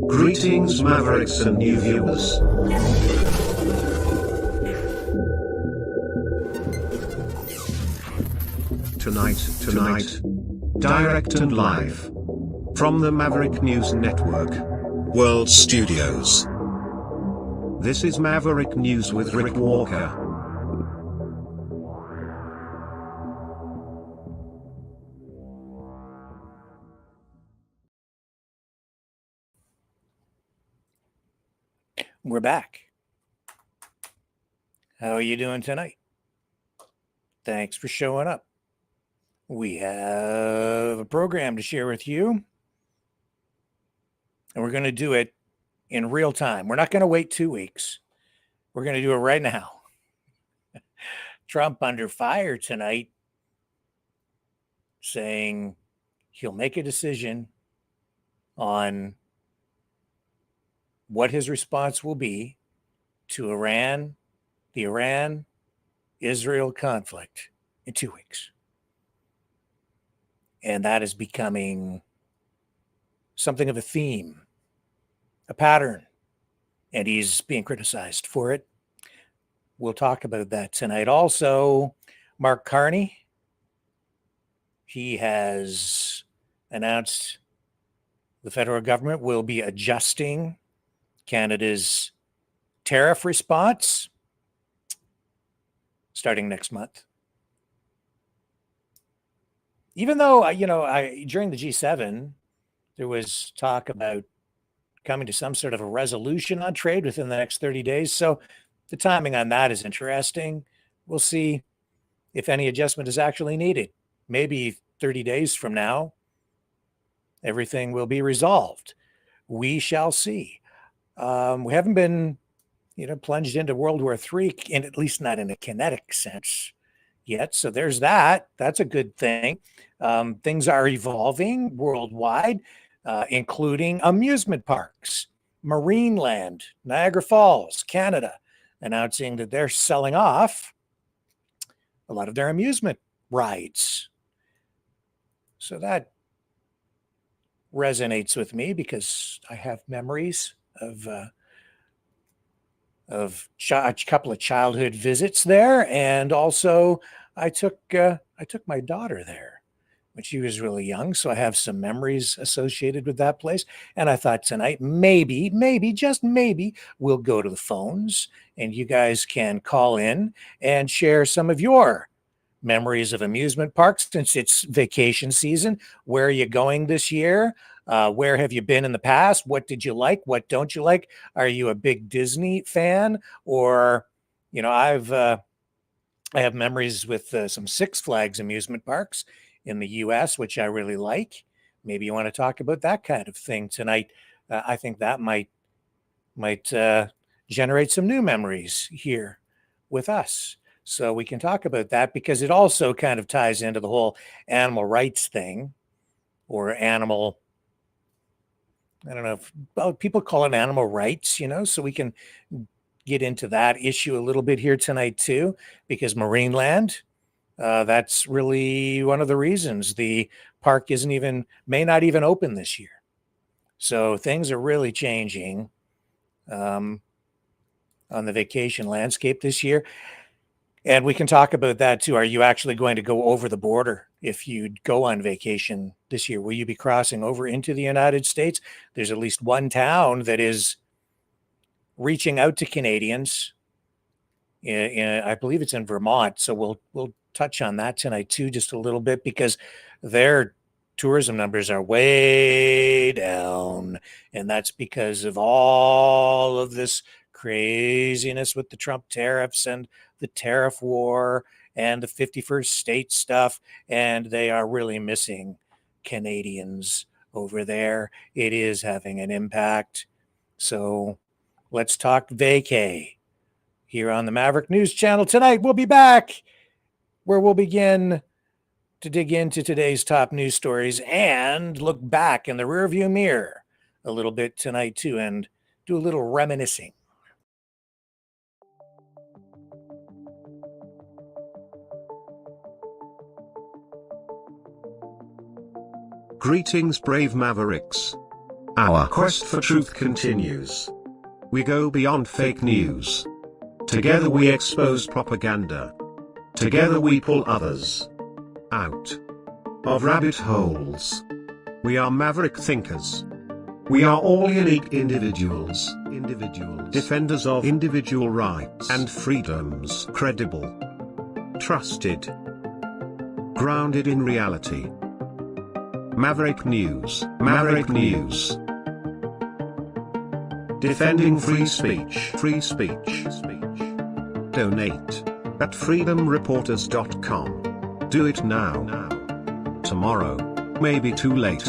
Greetings, Mavericks and new viewers. Tonight, direct and live from the Maverick News Network World Studios. This is Maverick News with Rick Walker. We're back. How are you doing tonight? Thanks for showing up. We have a program to share with you, and we're going to do it in real time. We're not going to wait 2 weeks. We're going to do it right now. Trump under fire tonight, saying he'll make a decision on what his response will be to the Iran-Israel conflict in 2 weeks. And that is becoming something of a theme, a pattern, and he's being criticized for it. We'll talk about that tonight. Also, Mark Carney, he has announced the federal government will be adjusting Canada's tariff response starting next month. Even though, during the G7, there was talk about coming to some sort of a resolution on trade within the next 30 days. So the timing on that is interesting. We'll see if any adjustment is actually needed. Maybe 30 days from now, everything will be resolved. We shall see. We haven't been, plunged into World War III, and at least not in a kinetic sense yet. So there's that. That's a good thing. Things are evolving worldwide, including amusement parks. MarineLand, Niagara Falls, Canada, announcing that they're selling off a lot of their amusement rides. So that resonates with me because I have memories of a couple of childhood visits there, and also I took my daughter there when she was really young, so I have some memories associated with that place. And I thought tonight, maybe, just maybe, we'll go to the phones and you guys can call in and share some of your memories of amusement parks since it's vacation season. Where are you going this year? Where have you been in the past? What did you like? What don't you like? Are you a big Disney fan? Or, I have memories with some Six Flags amusement parks in the U.S., which I really like. Maybe you want to talk about that kind of thing tonight. I think that might generate some new memories here with us. So we can talk about that because it also kind of ties into the whole animal rights thing, or animal, I don't know if people call it animal rights, so we can get into that issue a little bit here tonight too, because MarineLand, that's really one of the reasons the park may not even open this year. So things are really changing on the vacation landscape this year. And we can talk about that too. Are you actually going to go over the border if you go on vacation this year? Will you be crossing over into the United States? There's at least one town that is reaching out to Canadians. I believe it's in Vermont. So we'll touch on that tonight too, just a little bit, because their tourism numbers are way down. And that's because of all of this craziness with the Trump tariffs and the tariff war and the 51st state stuff. And they are really missing Canadians over there. It is having an impact. So let's talk vacay here on the Maverick News Channel tonight. We'll be back where we'll begin to dig into today's top news stories and look back in the rearview mirror a little bit tonight too, and do a little reminiscing. Greetings, brave Mavericks. Our quest for truth continues. We go beyond fake news. Together we expose propaganda. Together we pull others out of rabbit holes. We are maverick thinkers. We are all unique individuals, defenders of individual rights and freedoms, credible, trusted, grounded in reality. Maverick News, Maverick News. Defending free speech, free speech. Donate at freedomreporters.com. Do it now. Tomorrow may be too late.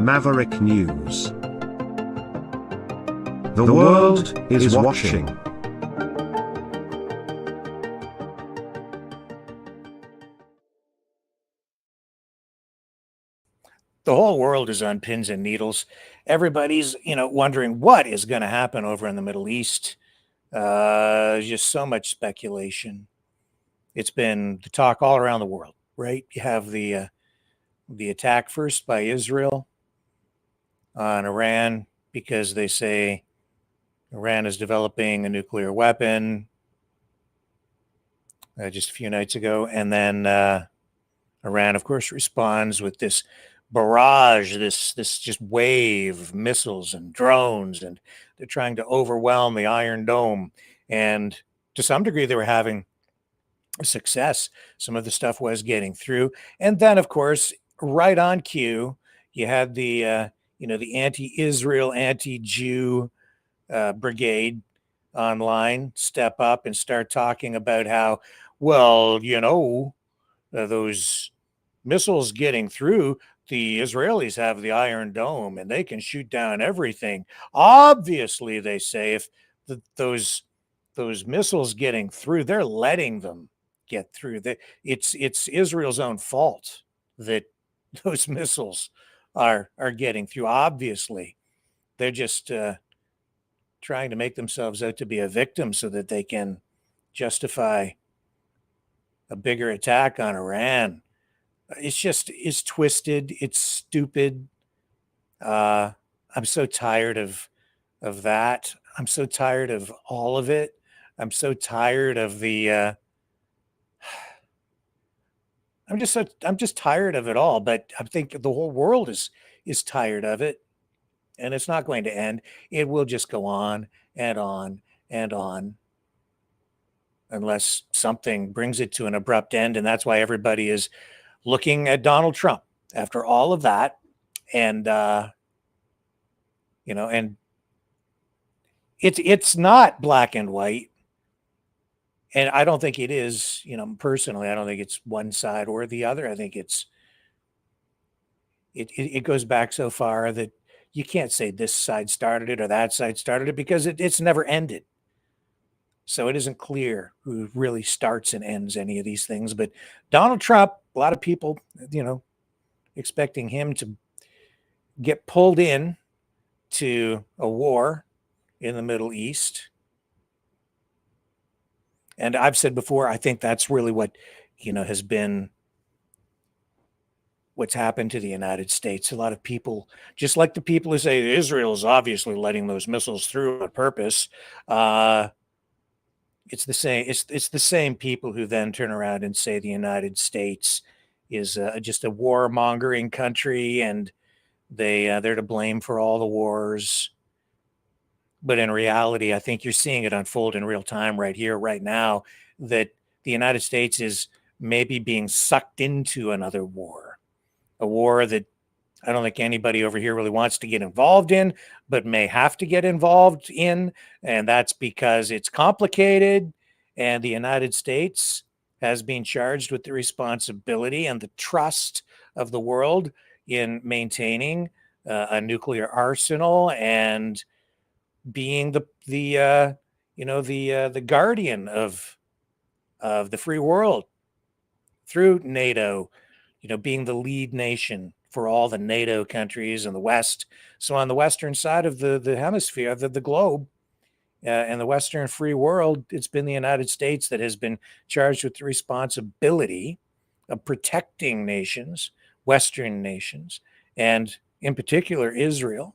Maverick News. The world is watching. The whole world is on pins and needles. Everybody's, wondering what is going to happen over in the Middle East. Just so much speculation. It's been the talk all around the world, right? You have the attack first by Israel on Iran because they say Iran is developing a nuclear weapon just a few nights ago. And then Iran, of course, responds with this barrage, this just wave of missiles and drones, and they're trying to overwhelm the Iron Dome. And to some degree, they were having success. Some of the stuff was getting through. And then, of course, right on cue, you had the anti-Israel, anti-Jew brigade online step up and start talking about how, those missiles getting through, the Israelis have the Iron Dome and they can shoot down everything. Obviously, they say, if those missiles getting through, they're letting them get through. It's Israel's own fault that those missiles are getting through. Obviously, they're just trying to make themselves out to be a victim so that they can justify a bigger attack on Iran. It's twisted. It's stupid. I'm so tired of that. I'm so tired of all of it. I'm so tired of the. I'm just tired of it all. But I think the whole world is tired of it, and it's not going to end. It will just go on and on and on, unless something brings it to an abrupt end, and that's why everybody is looking at Donald Trump after all of that. And, and it's not black and white. And I don't think it is, personally, I don't think it's one side or the other. I think it goes back so far that you can't say this side started it or that side started it, because it's never ended. So it isn't clear who really starts and ends any of these things. But Donald Trump, a lot of people, expecting him to get pulled in to a war in the Middle East. And I've said before, I think that's really what, has been what's happened to the United States. A lot of people, just like the people who say Israel is obviously letting those missiles through on purpose, it's the same. It's the same people who then turn around and say the United States is just a warmongering country, and they're to blame for all the wars. But in reality, I think you're seeing it unfold in real time right here, right now, that the United States is maybe being sucked into another war, a war that I don't think anybody over here really wants to get involved in, but may have to get involved in. And that's because it's complicated. And the United States has been charged with the responsibility and the trust of the world in maintaining a nuclear arsenal and being the guardian of the free world through NATO, being the lead nation for all the NATO countries in the West. So on the Western side of the hemisphere, the globe, and the Western free world, it's been the United States that has been charged with the responsibility of protecting nations, Western nations, and in particular Israel,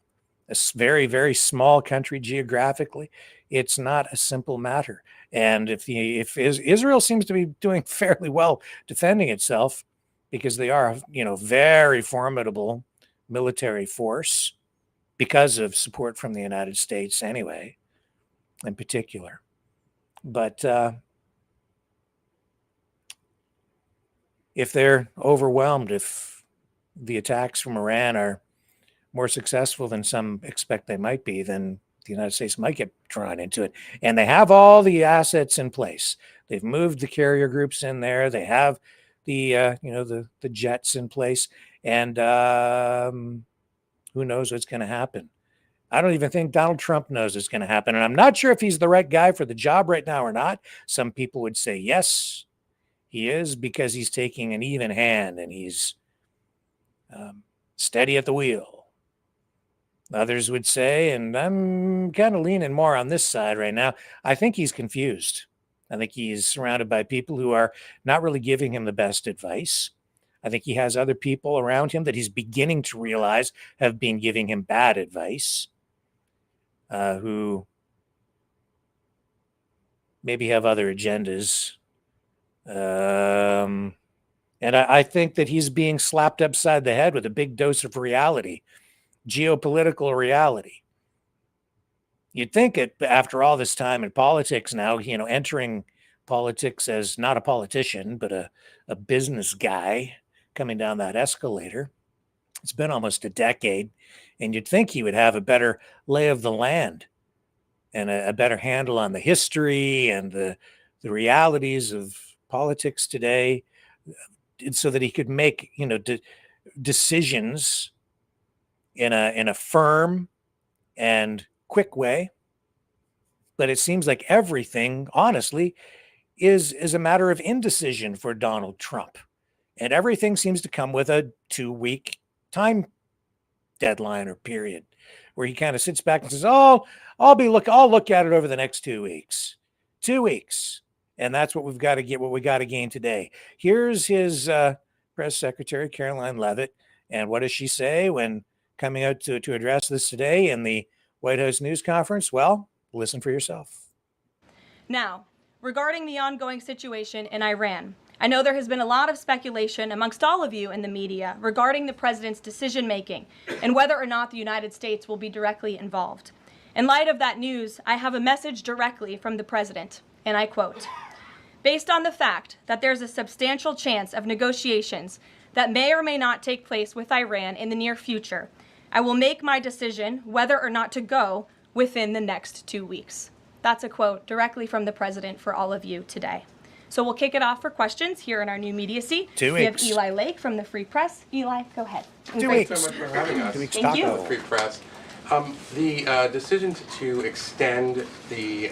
a very, very small country geographically. It's not a simple matter. And if Israel seems to be doing fairly well defending itself, because they are, very formidable military force because of support from the United States anyway, in particular. But if they're overwhelmed, if the attacks from Iran are more successful than some expect they might be, then the United States might get drawn into it. And they have all the assets in place. They've moved the carrier groups in there. They have the the jets in place. And who knows what's going to happen? I don't even think Donald Trump knows it's going to happen. And I'm not sure if he's the right guy for the job right now or not. Some people would say yes, he is, because he's taking an even hand and he's steady at the wheel. Others would say, and I'm kind of leaning more on this side right now, I think he's confused. I think he's surrounded by people who are not really giving him the best advice. I think he has other people around him that he's beginning to realize have been giving him bad advice, who maybe have other agendas. And I think that he's being slapped upside the head with a big dose of reality. Geopolitical reality. You'd think it, after all this time in politics now, entering politics as not a politician, but a business guy coming down that escalator. It's been almost a decade, and you'd think he would have a better lay of the land and a better handle on the history and the realities of politics today, so that he could make, decisions in a firm and quick way. But it seems like everything, honestly, is a matter of indecision for Donald Trump. And everything seems to come with a 2-week time deadline or period, where he kind of sits back and says, "Oh, I'll look at it over the next 2 weeks." 2 weeks. And that's what we've got to get, what we got to gain today. Here's his press secretary, Caroline Leavitt. And what does she say when coming out to address this today in the White House news conference? Well, listen for yourself. Now, regarding the ongoing situation in Iran, I know there has been a lot of speculation amongst all of you in the media regarding the president's decision-making and whether or not the United States will be directly involved. In light of that news, I have a message directly from the president, and I quote, "Based on the fact that there's a substantial chance of negotiations that may or may not take place with Iran in the near future, I will make my decision whether or not to go within the next 2 weeks." That's a quote directly from the president for all of you today. So we'll kick it off for questions here in our new media seat. 2 weeks. We have Eli Lake from the Free Press. Eli, go ahead. 2 weeks. Thanks so much for having us. 2 weeks. Thank you. The Free Press. The decision to extend the,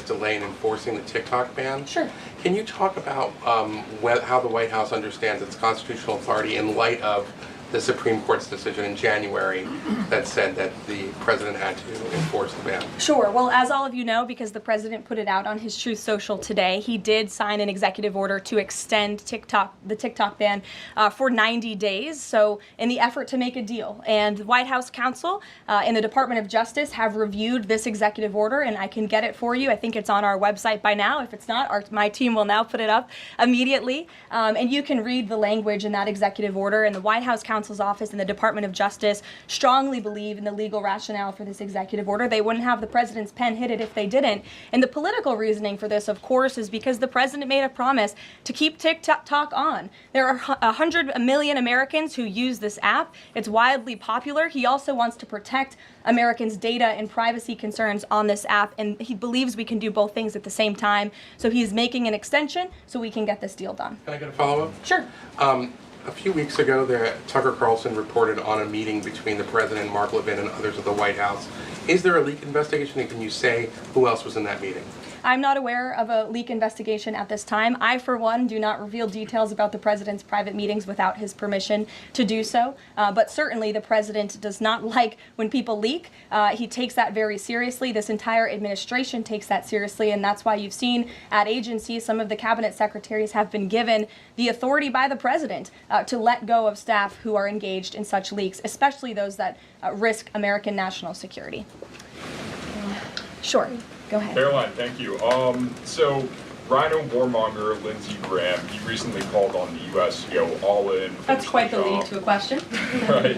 delay in enforcing the TikTok ban. Sure. Can you talk about how the White House understands its constitutional authority in light of the Supreme Court's decision in January that said that the president had to enforce the ban? Sure. Well, as all of you know, because the president put it out on his Truth Social today, he did sign an executive order to extend the TikTok ban for 90 days. So in the effort to make a deal. And the White House counsel and the Department of Justice have reviewed this executive order, and I can get it for you. I think it's on our website by now. If it's not, my team will now put it up immediately. And you can read the language in that executive order. And the White House counsel's office and the Department of Justice strongly believe in the legal rationale for this executive order. They wouldn't have the president's pen hit it if they didn't. And the political reasoning for this, of course, is because the president made a promise to keep TikTok on. There are 100 million Americans who use this app. It's widely popular. He also wants to protect Americans' data and privacy concerns on this app, and he believes we can do both things at the same time. So he's making an extension so we can get this deal done. Can I get a follow-up? Sure. A few weeks ago, Tucker Carlson reported on a meeting between the president, Mark Levin, and others at the White House. Is there a leak investigation, and can you say who else was in that meeting? I'm not aware of a leak investigation at this time. I, for one, do not reveal details about the president's private meetings without his permission to do so. But certainly the president does not like when people leak. He takes that very seriously. This entire administration takes that seriously, and that's why you've seen at agencies some of the cabinet secretaries have been given the authority by the president to let go of staff who are engaged in such leaks, especially those that risk American national security. Sure. Go ahead. Caroline, thank you. So Rhino warmonger Lindsey Graham, he recently called on the U.S. to go all in. That's quite the lead to a question. Right.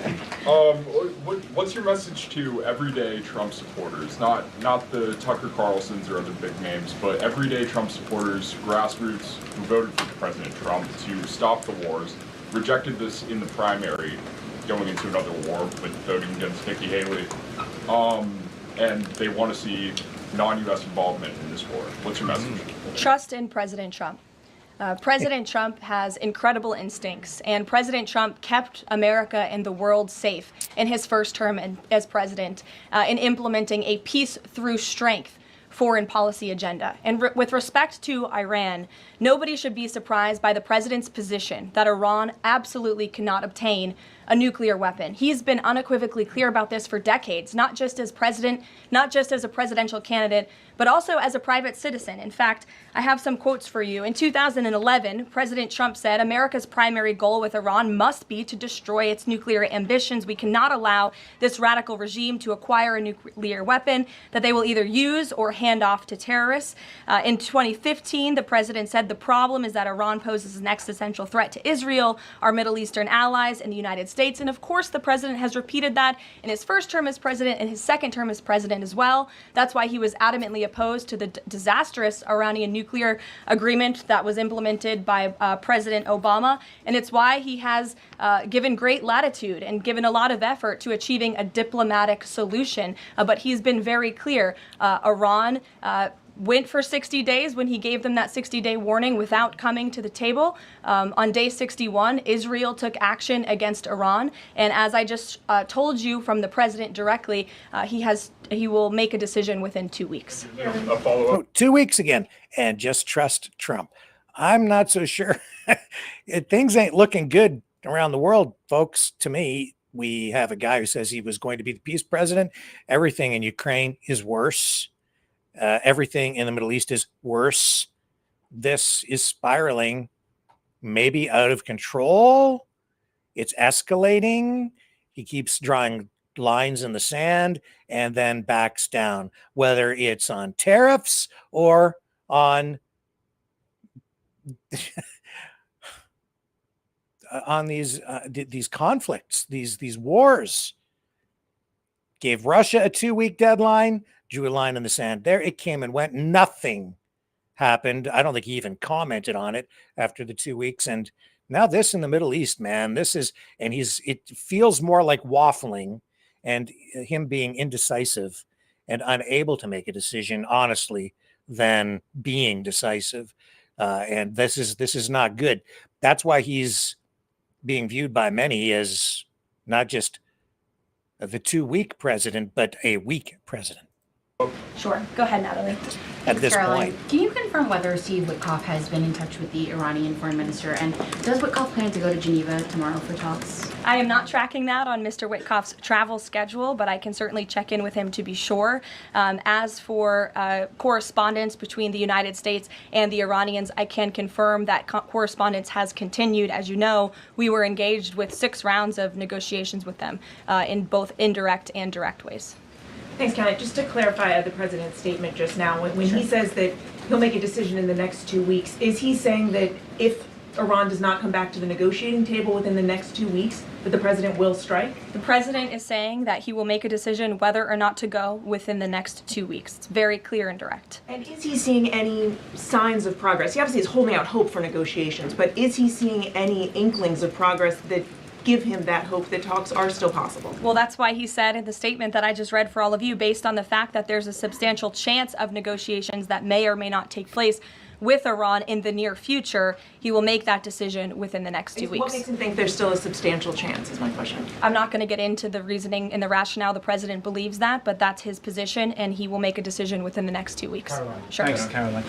What's your message to everyday Trump supporters? Not the Tucker Carlsons or other big names, but everyday Trump supporters, grassroots who voted for President Trump to stop the wars, rejected this in the primary, going into another war with voting against Nikki Haley, and they want to see non-U.S. involvement in this war. What's your message? Trust in President Trump. President Trump has incredible instincts, and President Trump kept America and the world safe in his first term as president in implementing a peace through strength foreign policy agenda. And with respect to Iran, nobody should be surprised by the president's position that Iran absolutely cannot obtain a nuclear weapon. He's been unequivocally clear about this for decades, not just as president, not just as a presidential candidate, but also as a private citizen. In fact, I have some quotes for you. In 2011, President Trump said, America's primary goal with Iran must be to destroy its nuclear ambitions. We cannot allow this radical regime to acquire a nuclear weapon that they will either use or hand off to terrorists. In 2015, the president said the problem is that Iran poses an existential threat to Israel, our Middle Eastern allies, and the United States. And of course, the president has repeated that in his first term as president and his second term as president as well. That's why he was adamantly opposed to the disastrous Iranian nuclear agreement that was implemented by President Obama. And it's why he has given great latitude and given a lot of effort to achieving a diplomatic solution. But he's been very clear. Iran went for 60 days when he gave them that 60-day warning without coming to the table. On day 61, Israel took action against Iran. And as I just told you from the president directly, he will make a decision within 2 weeks. A follow-up. Oh, 2 weeks again, and just trust Trump. I'm not so sure. Things ain't looking good around the world, folks. To me, we have a guy who says he was going to be the peace president. Everything in Ukraine is worse. Everything in the Middle East is worse. This is spiraling, maybe out of control. It's escalating. He keeps drawing lines in the sand and then backs down, whether it's on tariffs or on on these conflicts, these wars. Gave Russia a 2-week deadline. Drew a line in the sand there. It came and went. Nothing happened. I don't think he even commented on it after the 2 weeks. And now this in the Middle East, man, it feels more like waffling and him being indecisive and unable to make a decision, honestly, than being decisive. And this is not good. That's why he's being viewed by many as not just the 2-week president, but a weak president. Sure. Go ahead, Natalie. At this Caroline, point. can you confirm whether Steve Witkoff has been in touch with the Iranian foreign minister? And does Witkoff plan to go to Geneva tomorrow for talks? I am not tracking that on Mr. Witkoff's travel schedule, but I can certainly check in with him to be sure. As for correspondence between the United States and the Iranians, I can confirm that correspondence has continued. As you know, we were engaged with 6 rounds of negotiations with them in both indirect and direct ways. Thanks, Kelly. Just to clarify the president's statement just now, when he says that he'll make a decision in the next 2 weeks, is he saying that if Iran does not come back to the negotiating table within the next 2 weeks, that the president will strike? The president is saying that he will make a decision whether or not to go within the next 2 weeks. It's very clear and direct. And is he seeing any signs of progress? He obviously is holding out hope for negotiations, but is he seeing any inklings of progress that give him that hope that talks are still possible? Well, that's why he said in the statement that I just read for all of you, based on the fact that there's a substantial chance of negotiations that may or may not take place, with Iran in the near future, he will make that decision within the next 2 weeks. What makes him think there's still a substantial chance, is my question. I'm not going to get into the reasoning and the rationale. The president believes that, but that's his position, and he will make a decision within the next 2 weeks. Caroline. Sure. Thanks, Caroline.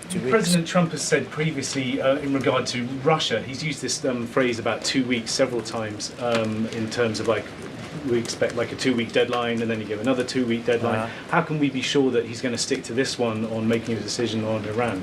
2 weeks. President Trump has said previously in regard to Russia, he's used this phrase about 2 weeks several times in terms of like, we expect like a 2-week deadline and then you give another 2-week deadline. How can we be sure that he's going to stick to this one on making a decision on Iran?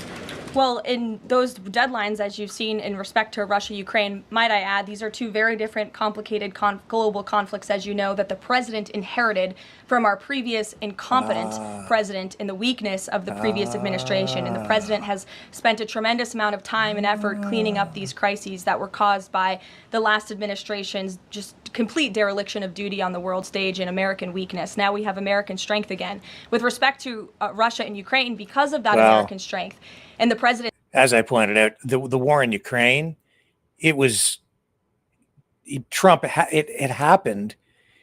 Well, in those deadlines, as you've seen in respect to Russia, Ukraine, might I add, these are two very different, complicated global conflicts, as you know, that the president inherited from our previous incompetent president in the weakness of the previous administration. And the president has spent a tremendous amount of time and effort cleaning up these crises that were caused by the last administration's just complete dereliction of duty on the world stage and American weakness. Now we have American strength again. With respect to Russia and Ukraine, because of that American strength, and the president, as I pointed out, the war in Ukraine, it was Trump. It happened.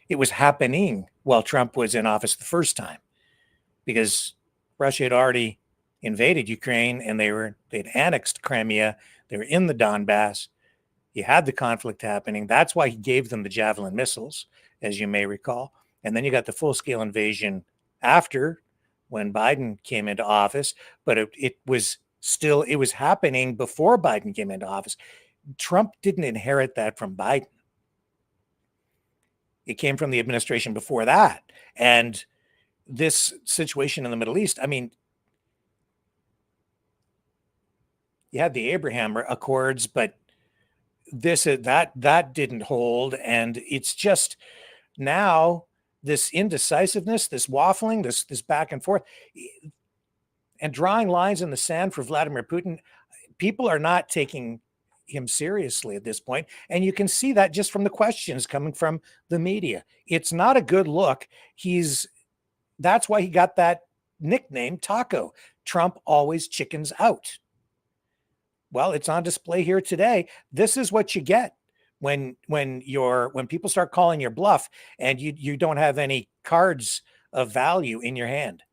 It was happening while Trump was in office the first time, because Russia had already invaded Ukraine and they'd annexed Crimea. They were in the Donbass. You had the conflict happening. That's why he gave them the Javelin missiles, as you may recall. And then you got the full-scale invasion after, when Biden came into office, but it was happening before Biden came into office. Trump didn't inherit that from Biden. It came from the administration before that. And this situation in the Middle East, I mean, you had the Abraham Accords, but that didn't hold. And it's just now this indecisiveness, this waffling, this back and forth, and drawing lines in the sand for Vladimir Putin. People are not taking him seriously at this point. And you can see that just from the questions coming from the media. It's not a good look. That's why he got that nickname, Taco. Trump always chickens out. Well, it's on display here today. This is what you get when people start calling your bluff and you don't have any cards of value in your hand.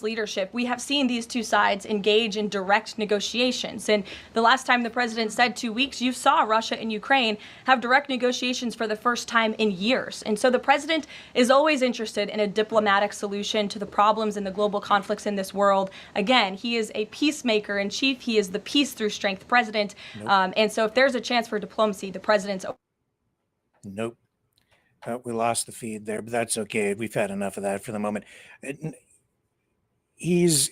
Leadership, we have seen these two sides engage in direct negotiations. And the last time the president said 2 weeks, you saw Russia and Ukraine have direct negotiations for the first time in years. And so the president is always interested in a diplomatic solution to the problems and the global conflicts in this world. Again, he is a peacemaker in chief. He is the peace through strength president. Nope. And so if there's a chance for diplomacy, the president's... Nope. We lost the feed there, but that's okay. We've had enough of that for the moment. His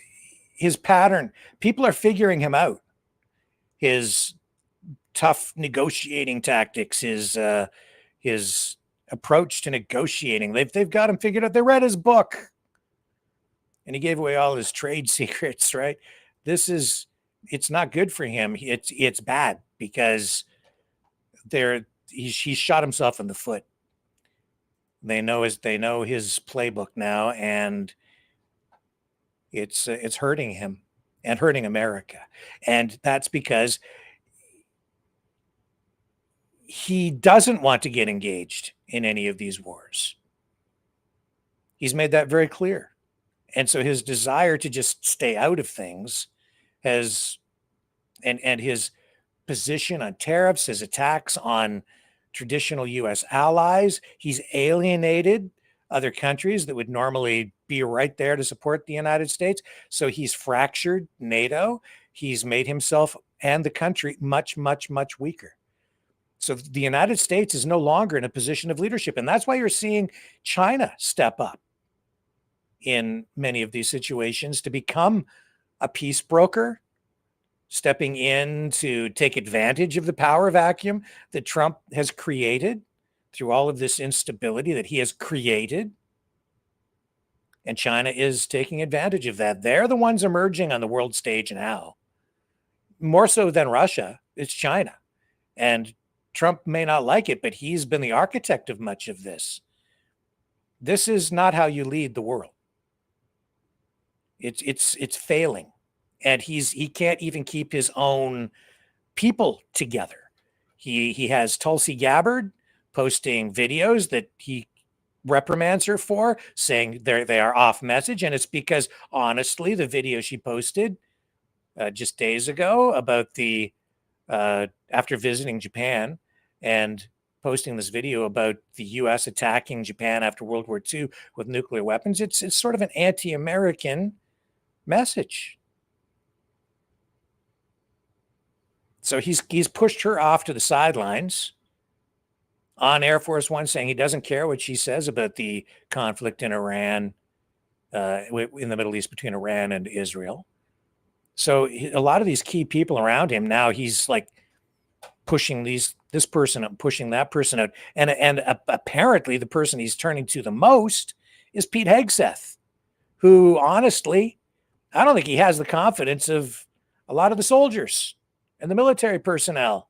pattern, people are figuring him out. His tough negotiating tactics, his approach to negotiating. They've got him figured out. They read his book, and he gave away all his trade secrets. Right? It's not good for him. It's bad because he shot himself in the foot. They know his playbook now, and it's hurting him and hurting America. And that's because he doesn't want to get engaged in any of these wars. He's made that very clear. And so his desire to just stay out of things and his position on tariffs, his attacks on traditional U.S. allies, he's alienated other countries that would normally be right there to support the United States. So he's fractured NATO. He's made himself and the country much, much, much weaker. So the United States is no longer in a position of leadership. And that's why you're seeing China step up in many of these situations to become a peace broker, stepping in to take advantage of the power vacuum that Trump has created through all of this instability that he has created. And China is taking advantage of that. They're the ones emerging on the world stage now. More so than Russia, it's China. And Trump may not like it, but he's been the architect of much of this. This is not how you lead the world. It's failing. And he can't even keep his own people together. He has Tulsi Gabbard posting videos that he reprimands her for, saying they are off message. And it's because, honestly, the video she posted just days ago about the after visiting Japan and posting this video about the U.S. attacking Japan after World War II with nuclear weapons. It's sort of an anti-American message. So he's pushed her off to the sidelines on Air Force One, saying he doesn't care what she says about the conflict in Iran, in the Middle East between Iran and Israel. So a lot of these key people around him now, he's like pushing this person up, pushing that person out, and apparently the person he's turning to the most is Pete Hegseth, who honestly, I don't think he has the confidence of a lot of the soldiers and the military personnel.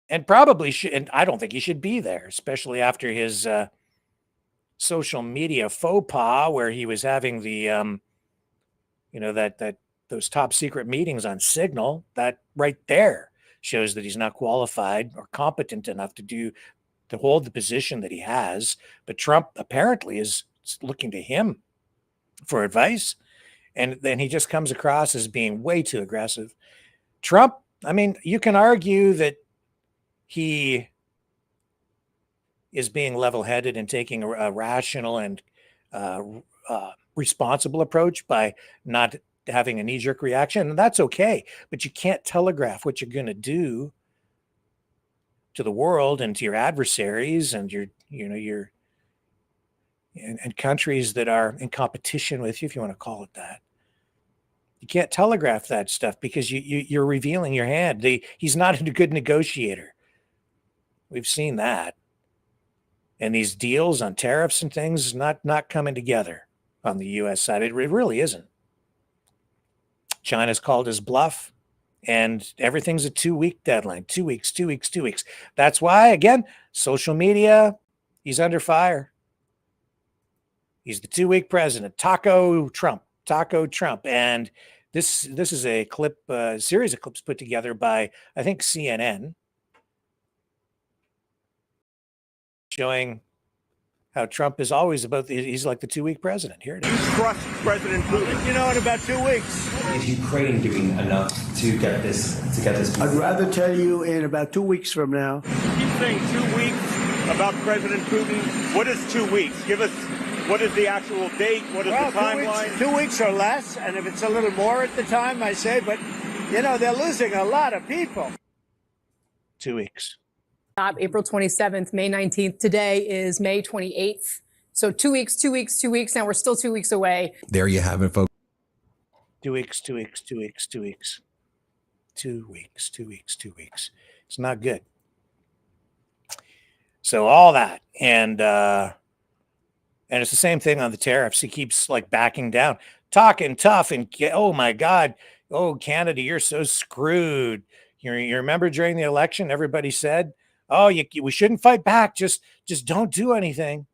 And probably should, and I don't think he should be there, especially after his social media faux pas, where he was having the, those top secret meetings on Signal. That right there shows that he's not qualified or competent enough to hold the position that he has. But Trump apparently is looking to him for advice, and then he just comes across as being way too aggressive. Trump, I mean, you can argue that he is being level-headed and taking a rational and responsible approach by not having a knee-jerk reaction, and that's okay. But you can't telegraph what you're going to do to the world and to your adversaries and and countries that are in competition with you, if you want to call it that. You can't telegraph that stuff because you're revealing your hand. He's not a good negotiator. We've seen that. And these deals on tariffs and things not coming together on the U.S. side. It really isn't. China's called his bluff, and everything's a 2-week deadline. 2 weeks, 2 weeks, 2 weeks. That's why, again, social media, he's under fire. He's the 2-week president. Taco Trump. And this is a series of clips put together by, I think, CNN, showing how Trump is always he's like the 2-week president. Here it is. Trust President Putin. In about 2 weeks. Is Ukraine doing enough to get this? I'd rather tell you in about 2 weeks from now. Keep saying 2 weeks about President Putin. What is 2 weeks? Give us, what is the actual date? What is the timeline? 2 weeks or less, and if it's a little more at the time, I say, but, they're losing a lot of people. 2 weeks. April 27th, May 19th. Today is May 28th. So 2 weeks, 2 weeks, 2 weeks. Now we're still 2 weeks away. There you have it, folks. 2 weeks, 2 weeks, 2 weeks, 2 weeks. 2 weeks, 2 weeks, 2 weeks. It's not good. So all that. And it's the same thing on the tariffs. He keeps like backing down, talking tough, and oh my God, oh Canada, you're so screwed. You remember during the election, everybody said, oh, we shouldn't fight back. Just don't do anything.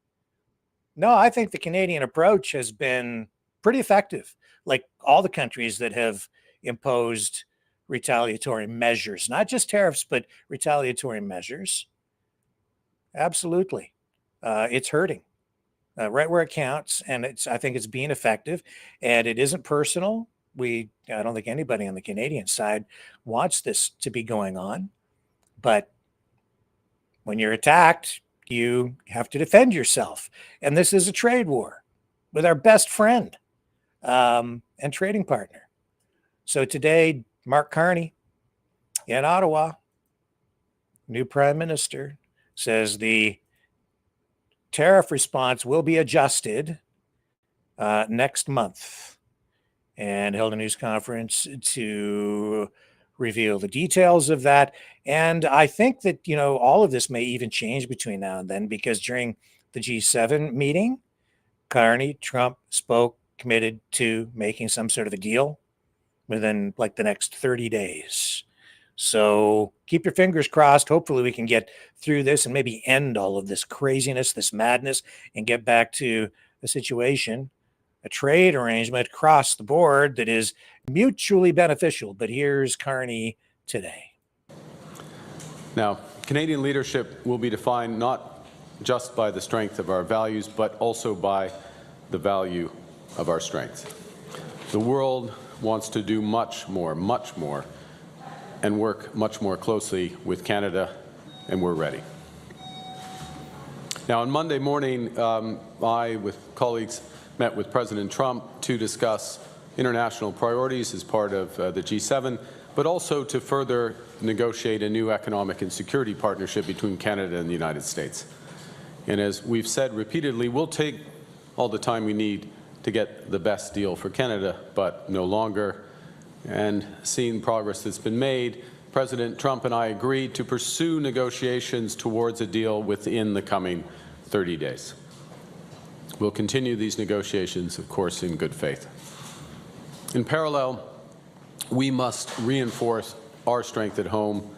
No, I think the Canadian approach has been pretty effective. Like all the countries that have imposed retaliatory measures, not just tariffs, but retaliatory measures. Absolutely. It's hurting right where it counts. And I think it's being effective, and it isn't personal. I don't think anybody on the Canadian side wants this to be going on, but when you're attacked, you have to defend yourself. And this is a trade war with our best friend and trading partner. So today, Mark Carney in Ottawa, new prime minister, says the tariff response will be adjusted next month, and held a news conference to reveal the details of that. And I think that, all of this may even change between now and then, because during the G7 meeting, Carney, Trump committed to making some sort of a deal within like the next 30 days. So keep your fingers crossed. Hopefully we can get through this and maybe end all of this craziness, this madness, and get back to a situation, a trade arrangement across the board that is mutually beneficial. But here's Carney today. Now, Canadian leadership will be defined not just by the strength of our values, but also by the value of our strength. The world wants to do much more, and work much more closely with Canada, and we're ready. Now, on Monday morning, I, with colleagues, met with President Trump to discuss international priorities as part of the G7, but also to further negotiate a new economic and security partnership between Canada and the United States. And as we've said repeatedly, we'll take all the time we need to get the best deal for Canada, but no longer. And seeing progress that's been made, President Trump and I agreed to pursue negotiations towards a deal within the coming 30 days. We'll continue these negotiations, of course, in good faith. In parallel, we must reinforce our strength at home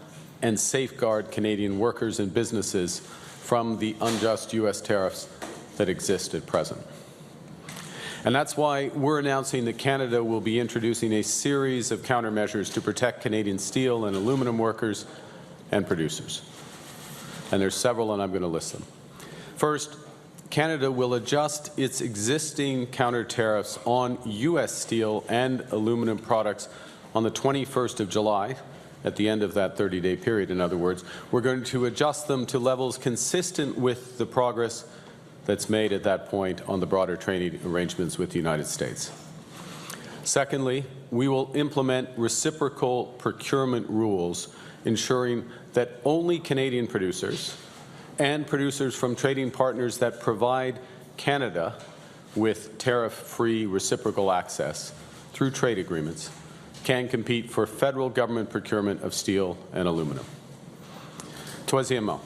and safeguard Canadian workers and businesses from the unjust U.S. tariffs that exist at present. And that's why we're announcing that Canada will be introducing a series of countermeasures to protect Canadian steel and aluminum workers and producers. And there's several, and I'm going to list them. First, Canada will adjust its existing counter tariffs on U.S. steel and aluminum products on the 21st of July, at the end of that 30-day period, in other words. We're going to adjust them to levels consistent with the progress that's made at that point on the broader trading arrangements with the United States. Secondly, we will implement reciprocal procurement rules, ensuring that only Canadian producers and producers from trading partners that provide Canada with tariff-free reciprocal access through trade agreements can compete for federal government procurement of steel and aluminum. Troisièmement,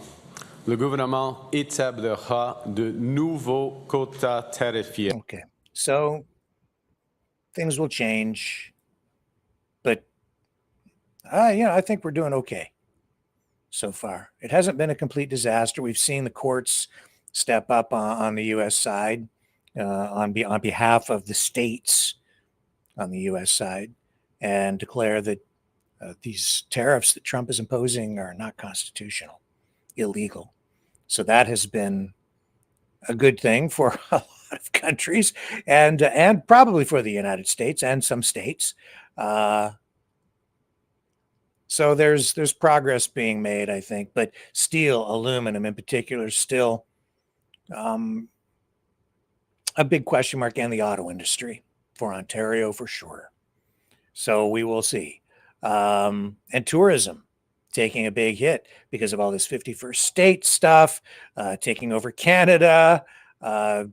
le gouvernement établira de nouveaux quotas tarifaires. Okay, so things will change, but I think we're doing okay so far. It hasn't been a complete disaster. We've seen the courts step up on the U.S. side on behalf of the states on the U.S. side and declare that these tariffs that Trump is imposing are not constitutional, illegal. So that has been a good thing for a lot of countries and probably for the United States and some states. So there's progress being made, I think, but steel, aluminum in particular, is still a big question mark, and the auto industry for Ontario for sure. So we will see. And tourism taking a big hit because of all this 51st state stuff, taking over Canada.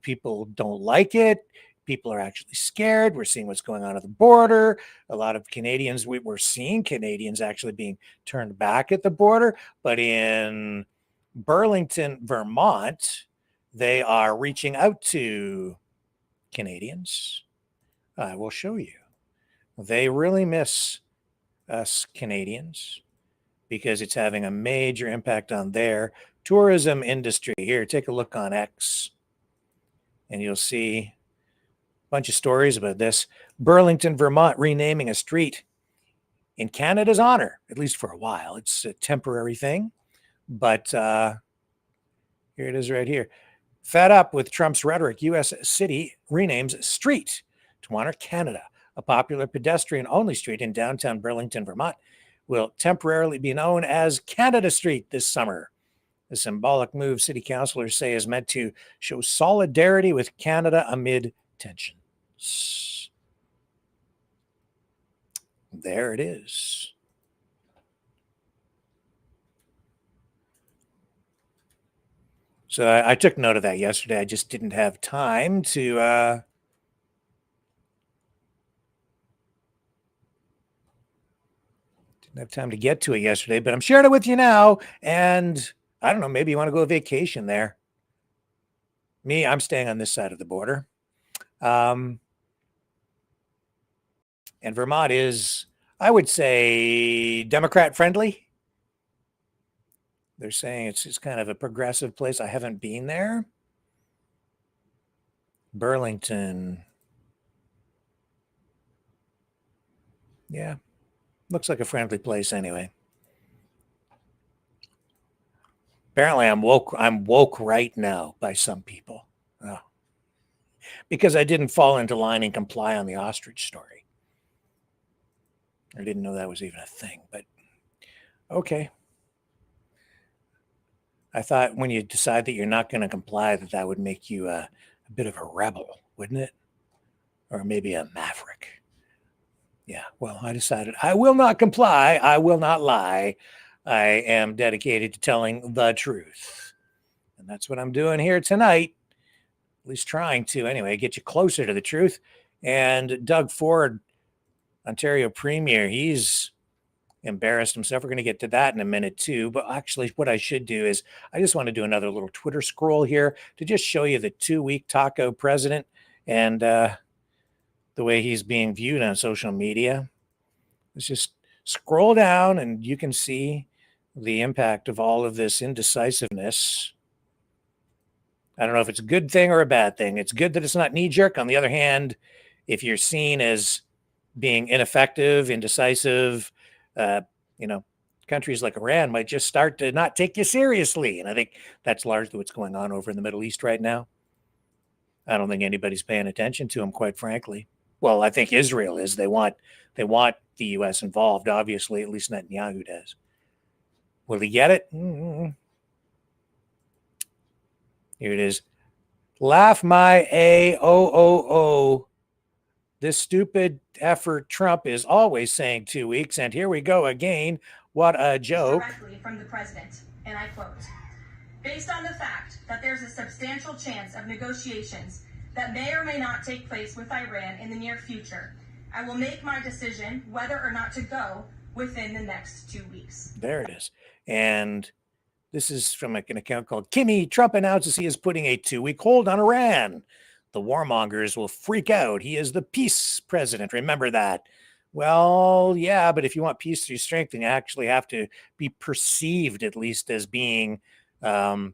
People don't like it. People are actually scared. We're seeing what's going on at the border. A lot of Canadians, we're seeing Canadians actually being turned back at the border. But in Burlington, Vermont, they are reaching out to Canadians. I will show you. They really miss us Canadians because it's having a major impact on their tourism industry. Here, take a look on X, and you'll see a bunch of stories about this. Burlington, Vermont, renaming a street in Canada's honor, at least for a while. It's a temporary thing, but here it is right here. Fed up with Trump's rhetoric, U.S. city renames street to honor Canada. A popular pedestrian-only street in downtown Burlington, Vermont, will temporarily be known as Canada Street this summer. The symbolic move, city councilors say, is meant to show solidarity with Canada amid tensions. There it is. So I took note of that yesterday. I just didn't have time to get to it yesterday, but I'm sharing it with you now. And I don't know, maybe you want to go on vacation there. Me, I'm staying on this side of the border. And Vermont is, I would say, Democrat friendly. They're saying it's kind of a progressive place. I haven't been there. Burlington. Yeah. Looks like a friendly place anyway. Apparently I'm woke right now by some people. Oh. because I didn't fall into line and comply on the Ostrich story. I didn't know that was even a thing, but okay. I thought when you decide that you're not going to comply, that would make you a bit of a rebel, wouldn't it? Or maybe a maverick. Yeah, well, I decided I will not comply. I will not lie. I am dedicated to telling the truth. And that's what I'm doing here tonight, at least trying to anyway, get you closer to the truth. And Doug Ford, Ontario Premier, he's embarrassed himself. We're going to get to that in a minute too. But actually, what I should do is I just want to do another little Twitter scroll here to just show you the 2-week taco president and the way he's being viewed on social media. Let's just scroll down and you can see the impact of all of this indecisiveness. I don't know if it's a good thing or a bad thing. It's good that it's not knee-jerk. On the other hand, if you're seen as being ineffective, indecisive, countries like Iran might just start to not take you seriously. And I think that's largely what's going on over in the Middle East right now. I don't think anybody's paying attention to them, quite frankly. Well, I think Israel is. They want the U.S. involved, obviously, at least Netanyahu does. Will he get it? Mm-hmm. Here it is. Laugh my A-O-O-O. This stupid effort Trump is always saying 2 weeks, and here we go again. What a joke. Directly from the president, and I quote, based on the fact that there's a substantial chance of negotiations that may or may not take place with Iran in the near future, I will make my decision whether or not to go within the next 2 weeks. There it is. And this is from an account called Kimmy. Trump announces he is putting a 2-week hold on Iran. The warmongers will freak out. He is the peace president. Remember that. Well, yeah, but if you want peace through strength, then you actually have to be perceived at least as being a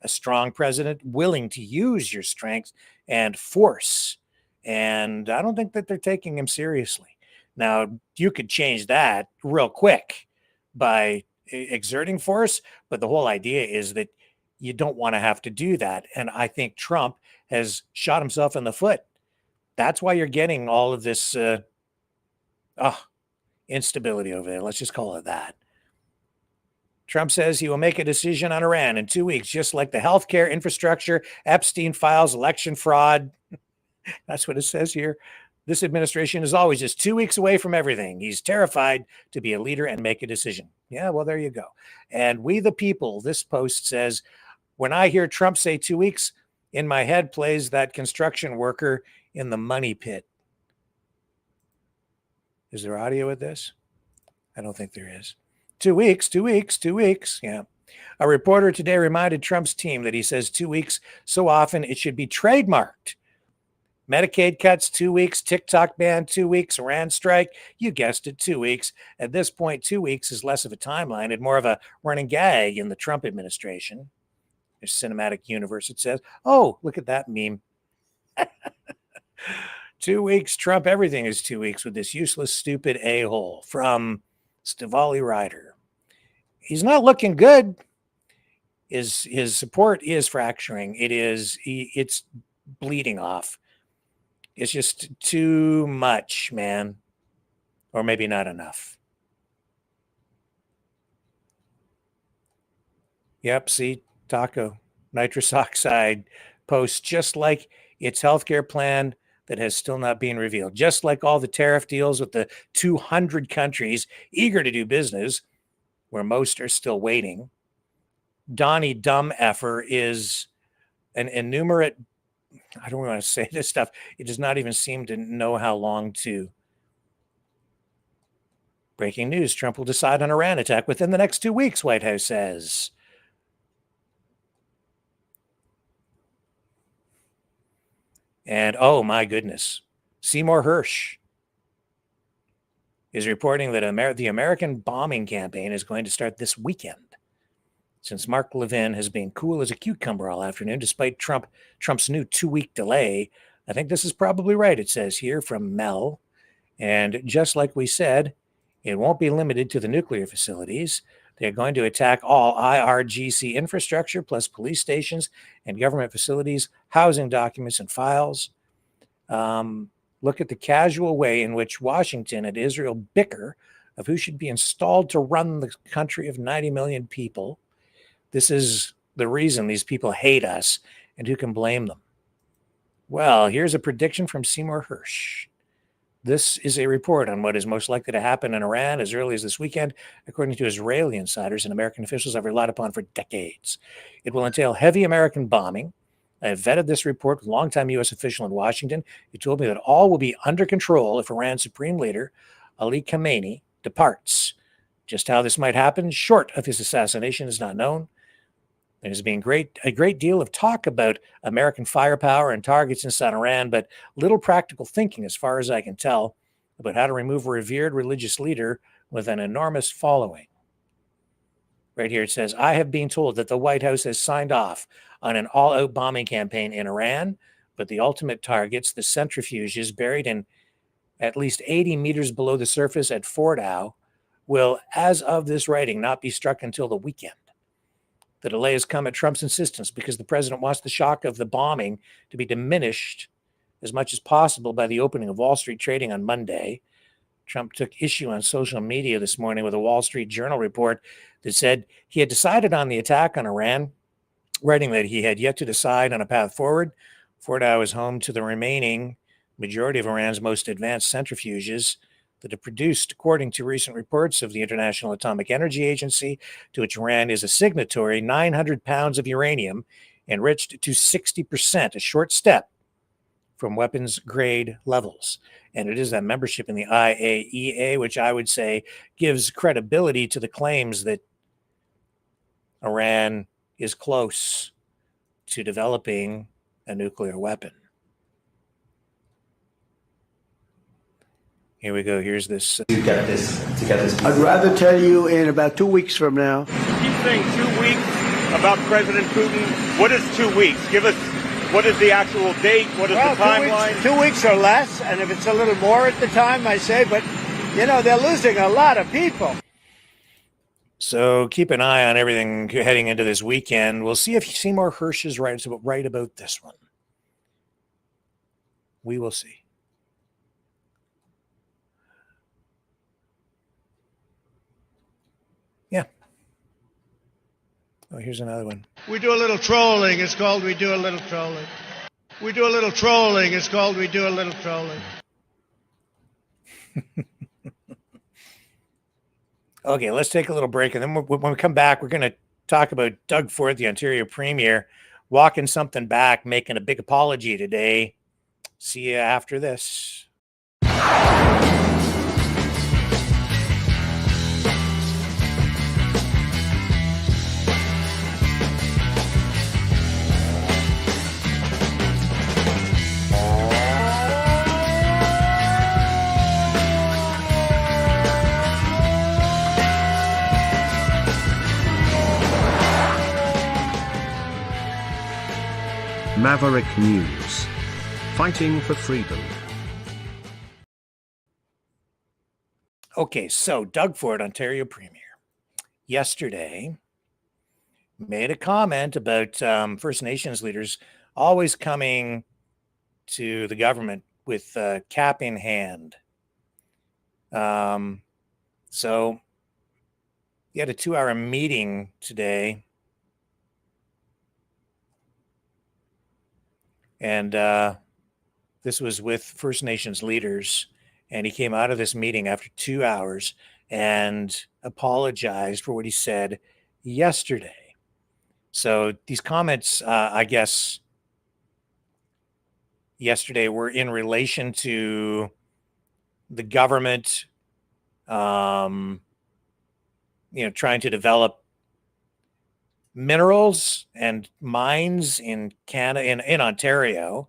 strong president, willing to use your strength and force. And I don't think that they're taking him seriously. Now, you could change that real quick by exerting force, but the whole idea is that you don't want to have to do that. And I think Trump has shot himself in the foot. That's why you're getting all of this instability over there. Let's just call it that. Trump says he will make a decision on Iran in 2 weeks, just like the healthcare infrastructure, Epstein files, election fraud. That's what it says here. This administration is always just 2 weeks away from everything. He's terrified to be a leader and make a decision. Yeah, well, there you go. And we the people, this post says, when I hear Trump say 2 weeks, in my head plays that construction worker in the money pit. Is there audio with this? I don't think there is. 2 weeks, 2 weeks, 2 weeks. Yeah. A reporter today reminded Trump's team that he says 2 weeks so often it should be trademarked. Medicaid cuts, 2 weeks. TikTok ban, 2 weeks. Iran strike, you guessed it, 2 weeks. At this point, 2 weeks is less of a timeline and more of a running gag in the Trump administration. There's cinematic universe, it says. Oh, look at that meme. 2 weeks, Trump, everything is 2 weeks with this useless, stupid a-hole from Stivali Ryder. He's not looking good. His support is fracturing. It's bleeding off. It's just too much, man. Or maybe not enough. Yep, see, Taco, nitrous oxide posts just like its healthcare plan that has still not been revealed. Just like all the tariff deals with the 200 countries eager to do business, where most are still waiting. Donnie Dumb Effer is an enumerate, I don't want to say this stuff, it does not even seem to know how long to. Breaking news, Trump will decide on Iran attack within the next 2 weeks, White House says. And oh my goodness, Seymour Hersh is reporting that the American bombing campaign is going to start this weekend. Since Mark Levin has been cool as a cucumber all afternoon, despite Trump's new 2-week delay, I think this is probably right, it says here from Mel. And just like we said, it won't be limited to the nuclear facilities. They're going to attack all IRGC infrastructure, plus police stations and government facilities, housing documents and files. Look at the casual way in which Washington and Israel bicker of who should be installed to run the country of 90 million people. This is the reason these people hate us, and who can blame them? Well, here's a prediction from Seymour Hersh. This is a report on what is most likely to happen in Iran as early as this weekend, according to Israeli insiders and American officials I've relied upon for decades. It will entail heavy American bombing. I have vetted this report with a longtime U.S. official in Washington. He told me that all will be under control if Iran's supreme leader, Ali Khamenei, departs. Just how this might happen, short of his assassination, is not known. There's been a great deal of talk about American firepower and targets inside Iran, but little practical thinking, as far as I can tell, about how to remove a revered religious leader with an enormous following. Right here it says, I have been told that the White House has signed off on an all-out bombing campaign in Iran, but the ultimate targets, the centrifuges buried in at least 80 meters below the surface at Fordow, will, as of this writing, not be struck until the weekend. The delay has come at Trump's insistence because the president wants the shock of the bombing to be diminished as much as possible by the opening of Wall Street trading on Monday. Trump took issue on social media this morning with a Wall Street Journal report that said he had decided on the attack on Iran, writing that he had yet to decide on a path forward. Fordow is home to the remaining majority of Iran's most advanced centrifuges that are produced, according to recent reports of the International Atomic Energy Agency, to which Iran is a signatory, 900 pounds of uranium enriched to 60%, a short step from weapons-grade levels. And it is that membership in the IAEA, which I would say gives credibility to the claims that Iran is close to developing a nuclear weapon. Here we go. Here's this. To get this. I'd rather tell you in about 2 weeks from now. Keep saying 2 weeks about President Putin. What is 2 weeks? Give us, what is the actual date? What is the timeline? 2 weeks or less, and if it's a little more at the time, I say, but, you know, they're losing a lot of people. So keep an eye on everything heading into this weekend. We'll see if Seymour Hersh is right about this one. We will see. Yeah. Oh, here's another one. We do a little trolling. It's called We Do a Little Trolling. We do a little trolling. It's called We Do a Little Trolling. Okay, let's take a little break. And then when we come back, we're going to talk about Doug Ford, the Ontario Premier, walking something back, making a big apology today. See you after this. Maverick News. Fighting for freedom. Okay, so Doug Ford, Ontario Premier, yesterday made a comment about First Nations leaders always coming to the government with cap in hand. So he had a 2-hour meeting today. And this was with First Nations leaders. And he came out of this meeting after 2 hours and apologized for what he said yesterday. So these comments, I guess, yesterday were in relation to the government, trying to develop minerals and mines in Canada, in Ontario.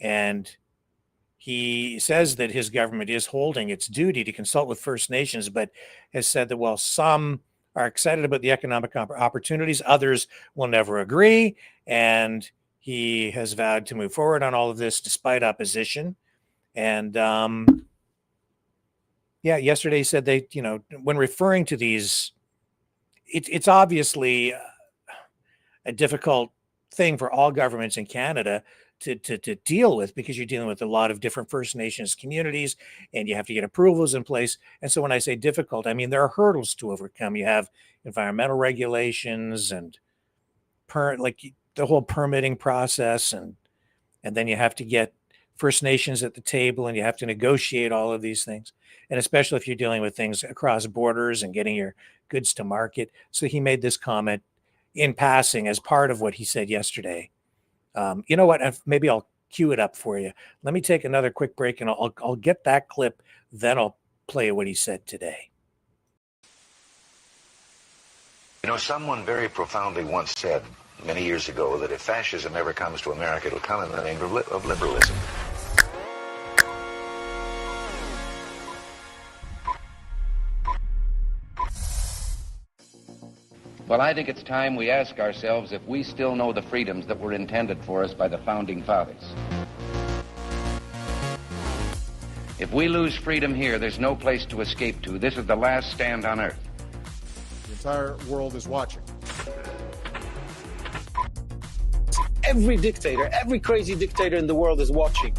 And he says that his government is holding its duty to consult with First Nations, but has said that while some are excited about the economic opportunities, others will never agree. And he has vowed to move forward on all of this despite opposition. And yesterday he said they, when referring to these, it's obviously a difficult thing for all governments in Canada to deal with, because you're dealing with a lot of different First Nations communities and you have to get approvals in place. And so when I say difficult, I mean there are hurdles to overcome. You have environmental regulations and the whole permitting process, and then you have to get First Nations at the table and you have to negotiate all of these things. And especially if you're dealing with things across borders and getting your goods to market. So he made this comment in passing as part of what he said yesterday. You know what? Maybe I'll cue it up for you. Let me take another quick break and I'll get that clip. Then I'll play what he said today. You know, someone very profoundly once said many years ago that if fascism ever comes to America, it'll come in the name of liberalism. Well, I think it's time we ask ourselves if we still know the freedoms that were intended for us by the Founding Fathers. If we lose freedom here, there's no place to escape to. This is the last stand on Earth. The entire world is watching. Every dictator, every crazy dictator in the world is watching.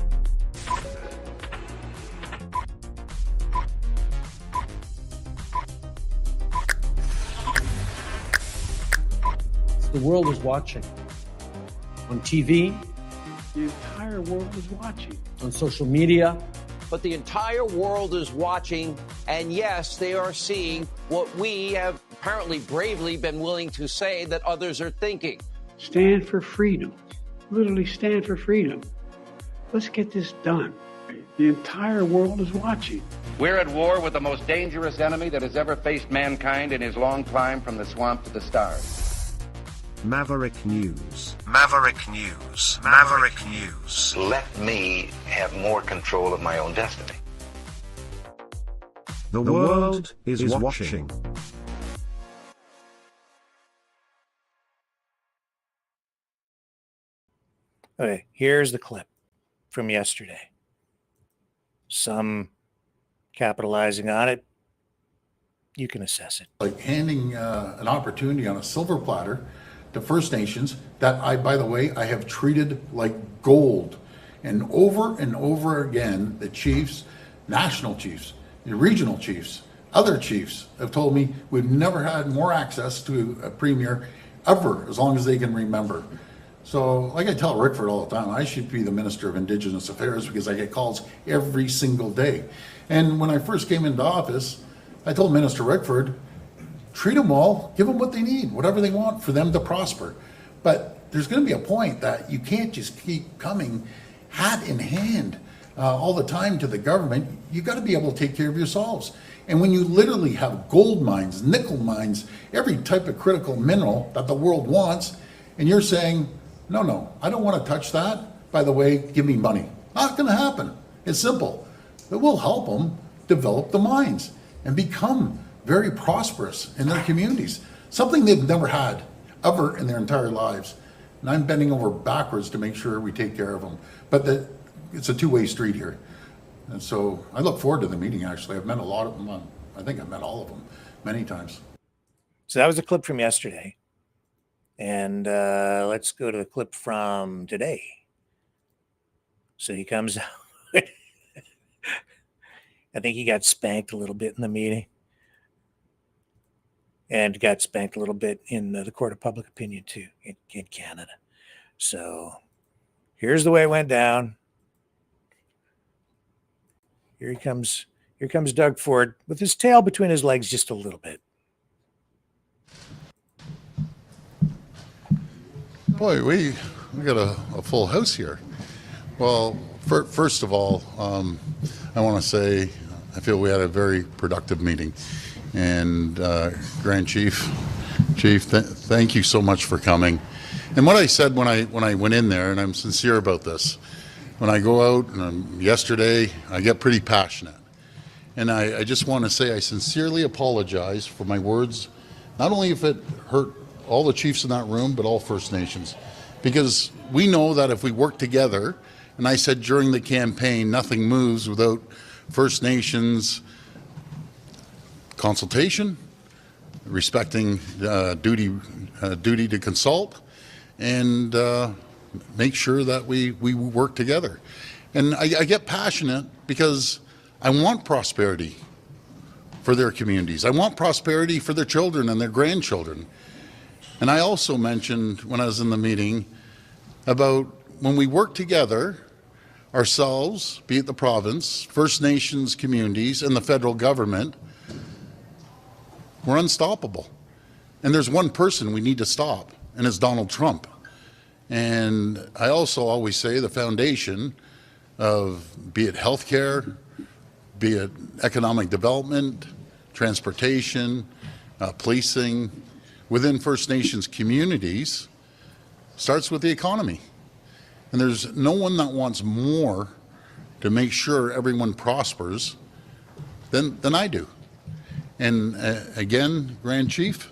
The world is watching. On TV, the entire world is watching. On social media. But the entire world is watching, and yes, they are seeing what we have apparently bravely been willing to say that others are thinking. Stand for freedom. Literally stand for freedom. Let's get this done. The entire world is watching. We're at war with the most dangerous enemy that has ever faced mankind in his long climb from the swamp to the stars. Maverick News. Maverick News. Maverick News. Let me have more control of my own destiny. The world is watching. Okay, here's the clip from yesterday. Some capitalizing on it. You can assess it. Like handing an opportunity on a silver platter to First Nations that by the way, I have treated like gold. And over again, the chiefs, national chiefs, the regional chiefs, other chiefs have told me we've never had more access to a premier ever, as long as they can remember. So, like I tell Rickford all the time, I should be the Minister of Indigenous Affairs because I get calls every single day. And when I first came into office, I told Minister Rickford, treat them all, give them what they need, whatever they want for them to prosper. But there's going to be a point that you can't just keep coming hat in hand all the time to the government. You've got to be able to take care of yourselves. And when you literally have gold mines, nickel mines, every type of critical mineral that the world wants, and you're saying, no, I don't want to touch that. By the way, give me money. Not going to happen. It's simple. It will help them develop the mines and become very prosperous in their communities, something they've never had ever in their entire lives. And I'm bending over backwards to make sure we take care of them. But it's a two-way street here. And so I look forward to the meeting, actually. I've met a lot of them. I think I've met all of them many times. So that was a clip from yesterday. And let's go to the clip from today. So he comes out. I think he got spanked a little bit in the meeting. And got spanked a little bit in the court of public opinion, too, in Canada. So here's the way it went down. Here he comes. Here comes Doug Ford with his tail between his legs just a little bit. Boy, we got a full house here. Well, first of all, I want to say I feel we had a very productive meeting. And Grand Chief, thank you so much for coming. And what I said when I went in there, and I'm sincere about this, when I go out, and yesterday, I get pretty passionate. And I just want to say I sincerely apologize for my words, not only if it hurt all the chiefs in that room, but all First Nations. Because we know that if we work together, and I said during the campaign, nothing moves without First Nations consultation, respecting duty to consult, and make sure that we work together. And I get passionate because I want prosperity for their communities. I want prosperity for their children and their grandchildren. And I also mentioned when I was in the meeting about when we work together, ourselves, be it the province, First Nations communities, and the federal government, we're unstoppable. And there's one person we need to stop, and it's Donald Trump. And I also always say the foundation of, be it healthcare, be it economic development, transportation, policing, within First Nations communities, starts with the economy. And there's no one that wants more to make sure everyone prospers than I do. And again, Grand Chief,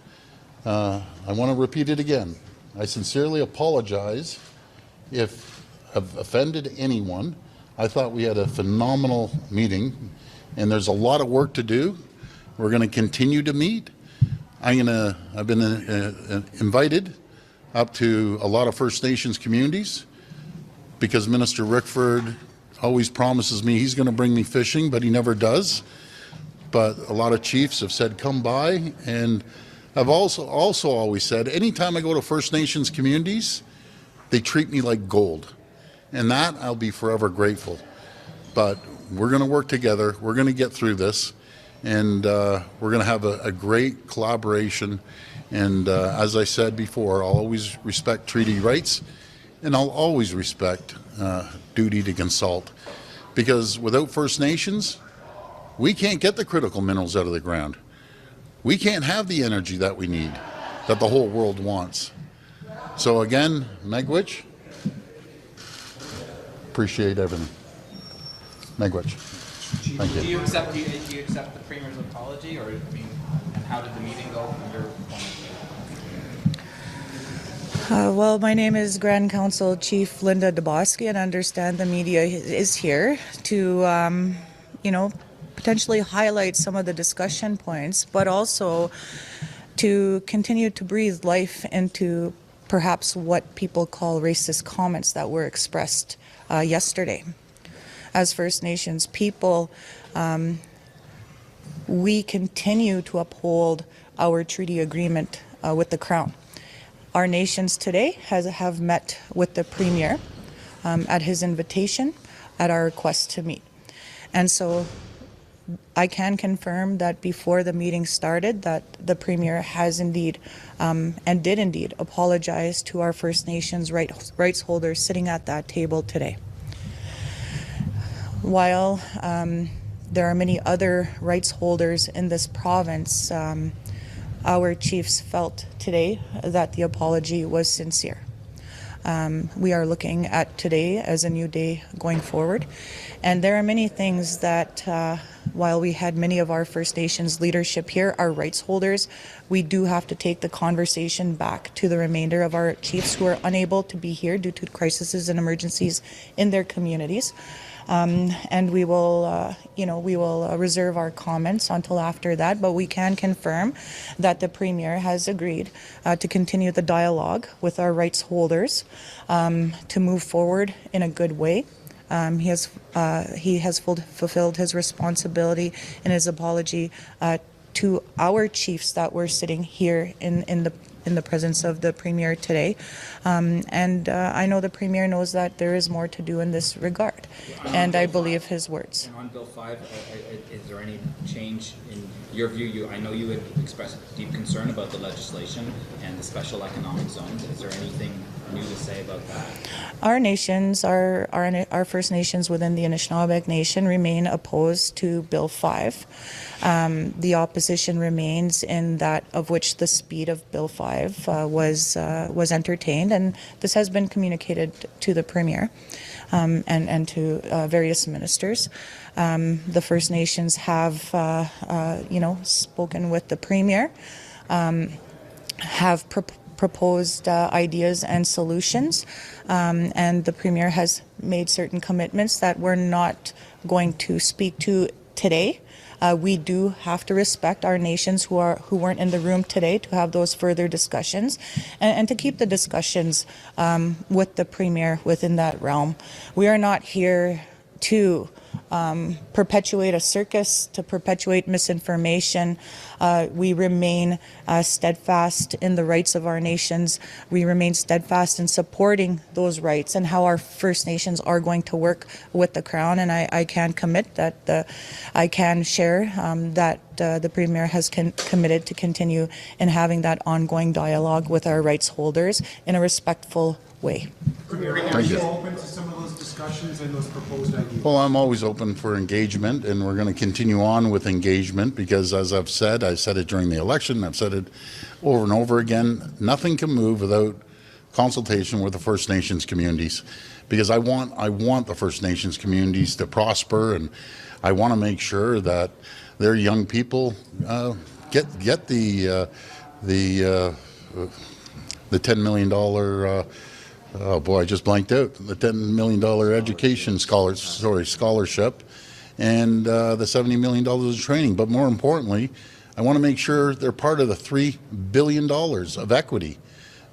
I want to repeat it again. I sincerely apologize if I've offended anyone. I thought we had a phenomenal meeting, and there's a lot of work to do. We're going to continue to meet. I've been invited up to a lot of First Nations communities because Minister Rickford always promises me he's going to bring me fishing, but he never does. But a lot of chiefs have said, come by, and I've also always said, anytime I go to First Nations communities, they treat me like gold. And that I'll be forever grateful. But we're going to work together. We're going to get through this. And we're going to have a great collaboration. And as I said before, I'll always respect treaty rights, and I'll always respect duty to consult. Because without First Nations, we can't get the critical minerals out of the ground. We can't have the energy that we need, that the whole world wants. So again, Megwitch, appreciate everything. Megwitch. Thank you. Do you accept the Premier's apology, or and how did the meeting go from your point of view? Well, my name is Grand Council Chief Linda Dubosky, and I understand the media is here to, potentially highlight some of the discussion points, but also to continue to breathe life into perhaps what people call racist comments that were expressed yesterday. As First Nations people, we continue to uphold our treaty agreement with the Crown. Our nations today have met with the Premier at his invitation, at our request to meet. And so I can confirm that before the meeting started that the Premier has indeed and did indeed apologize to our First Nations rights holders sitting at that table today. While there are many other rights holders in this province, our chiefs felt today that the apology was sincere. We are looking at today as a new day going forward, and there are many things that while we had many of our First Nations leadership here, our rights holders, we do have to take the conversation back to the remainder of our chiefs who are unable to be here due to crises and emergencies in their communities. And we will, reserve our comments until after that, but we can confirm that the Premier has agreed to continue the dialogue with our rights holders to move forward in a good way. He has fulfilled his responsibility in his apology to our chiefs that were sitting here in the presence of the Premier today. And I know the Premier knows that there is more to do in this regard, and I believe his words. And on Bill 5, is there any change in your view? I know you had expressed deep concern about the legislation and the special economic zones. Is there anything new to say about that? Our nations, our First Nations within the Anishinaabe Nation remain opposed to Bill 5. The opposition remains in that of which the speed of Bill 5 was entertained, and this has been communicated to the Premier and to various ministers. The First Nations have, spoken with the Premier, have proposed ideas and solutions, and the Premier has made certain commitments that we're not going to speak to today. We do have to respect our nations who weren't in the room today to have those further discussions and to keep the discussions with the Premier within that realm. We are not here to perpetuate a circus, to perpetuate misinformation. We remain steadfast in the rights of our nations. We remain steadfast in supporting those rights and how our First Nations are going to work with the Crown. And I can commit that I can share that the Premier has committed to continue in having that ongoing dialogue with our rights holders in a respectful way. Premier, are you open to some of those discussions and those proposed ideas? Well, I'm always open for engagement, and we're going to continue on with engagement because, as I said it during the election, I've said it over and over again, nothing can move without consultation with the First Nations communities, because I want the First Nations communities to prosper, and I want to make sure that their young people get the $10 million. Oh boy, I just blanked out. The $10 million education scholarship, and the $70 million of training. But more importantly, I want to make sure they're part of the $3 billion of equity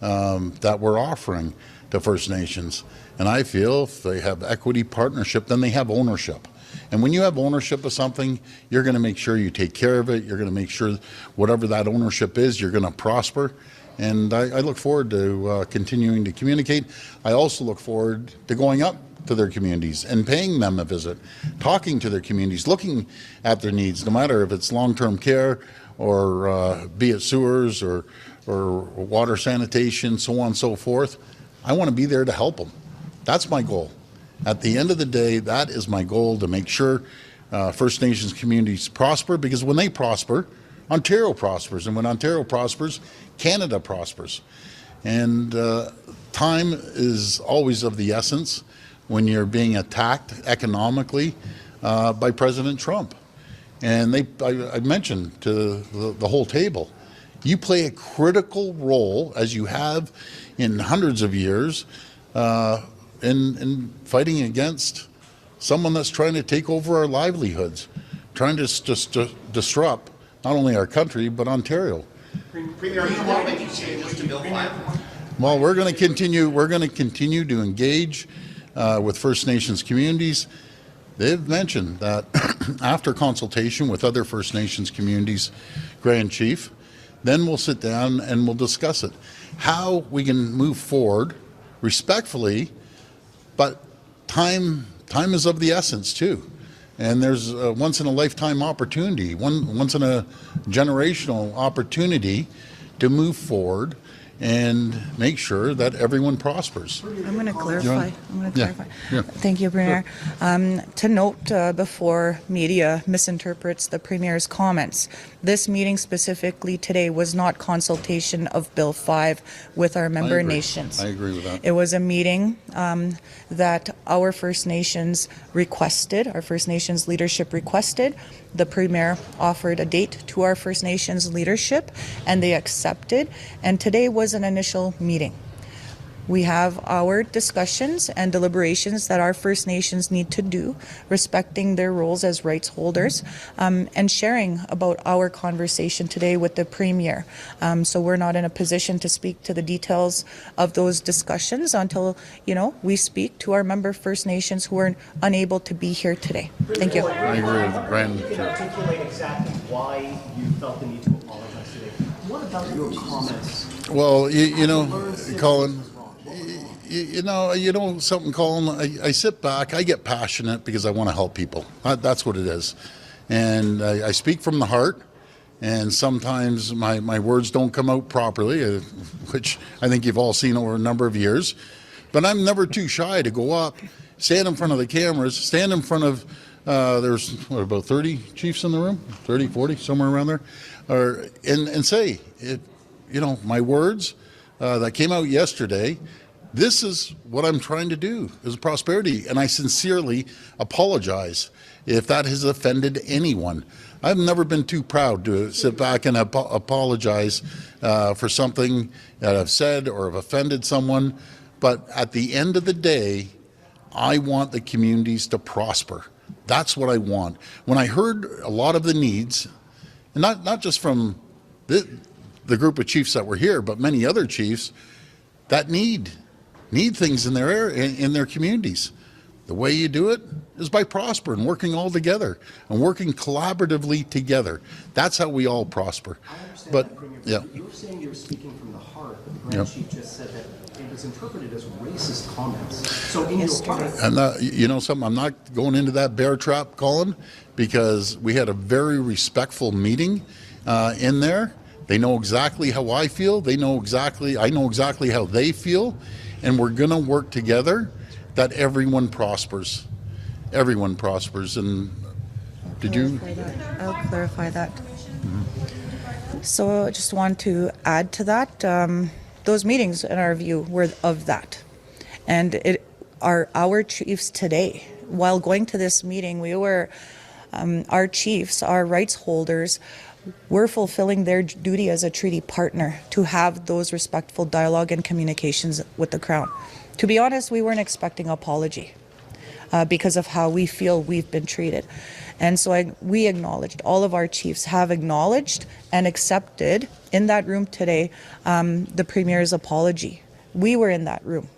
that we're offering to First Nations. And I feel if they have equity partnership, then they have ownership. And when you have ownership of something, you're going to make sure you take care of it. You're going to make sure whatever that ownership is, you're going to prosper. And I look forward to continuing to communicate. I also look forward to going up to their communities and paying them a visit, talking to their communities, looking at their needs, no matter if it's long-term care or be it sewers or water sanitation, so on and so forth. I want to be there to help them. That's my goal. At the end of the day, that is my goal, to make sure First Nations communities prosper, because when they prosper, Ontario prospers, and when Ontario prospers, Canada prospers. And time is always of the essence when you're being attacked economically by President Trump. And I mentioned to the whole table, you play a critical role, as you have in hundreds of years, in fighting against someone that's trying to take over our livelihoods, trying to disrupt not only our country, but Ontario. Premier, are you want to make changes to Bill 5? Well, we're going to continue to engage with First Nations communities. They've mentioned that after consultation with other First Nations communities, Grand Chief, then we'll sit down and we'll discuss it. How we can move forward respectfully, but time is of the essence too. And there's a once-in-a-lifetime opportunity, once-in-a-generational opportunity to move forward and make sure that everyone prospers. I'm going to clarify. Yeah. Thank you, Premier. To note before media misinterprets the Premier's comments, this meeting specifically today was not consultation of Bill 5 with our member nations. I agree with that. It was a meeting that our First Nations requested, our First Nations leadership requested. The Premier offered a date to our First Nations leadership, and they accepted. And today was an initial meeting. We have our discussions and deliberations that our First Nations need to do, respecting their roles as rights holders, and sharing about our conversation today with the Premier. So we're not in a position to speak to the details of those discussions until, we speak to our member First Nations who are unable to be here today. Thank you. I agree with Brandon. Can you articulate exactly why you felt the need to apologize today? What about your comments? Well, Colin, something, Colin, I sit back, I get passionate because I want to help people. That's what it is. And I speak from the heart, and sometimes my words don't come out properly, which I think you've all seen over a number of years. But I'm never too shy to go up, stand in front of the cameras, stand in front of, there's about 30 chiefs in the room, 30, 40, somewhere around there, and say, my words that came out yesterday, this is what I'm trying to do, is prosperity. And I sincerely apologize if that has offended anyone. I've never been too proud to sit back and apologize for something that I've said or have offended someone. But at the end of the day, I want the communities to prosper. That's what I want. When I heard a lot of the needs, and not just from the group of chiefs that were here, but many other chiefs that need things in their area, in their communities. The way you do it is by prospering, working all together, and working collaboratively together. That's how we all prosper. I understand but that, Premier, yeah, you were saying you were speaking from the heart, but the Grand Chief just said that it was interpreted as racist comments. So in your heart, and you know something, I'm not going into that bear trap, Colin, because we had a very respectful meeting in there. They know exactly how I feel. I know exactly how they feel, and we're going to work together that everyone prospers. Everyone prospers. And did you? I'll clarify that. So I just want to add to that. Those meetings, in our view, were of that. And it are our chiefs today. While going to this meeting, we were, our chiefs, our rights holders, were fulfilling their duty as a treaty partner to have those respectful dialogue and communications with the Crown. To be honest, we weren't expecting an apology because of how we feel we've been treated. And so we acknowledged, all of our chiefs have acknowledged and accepted in that room today the Premier's apology. We were in that room,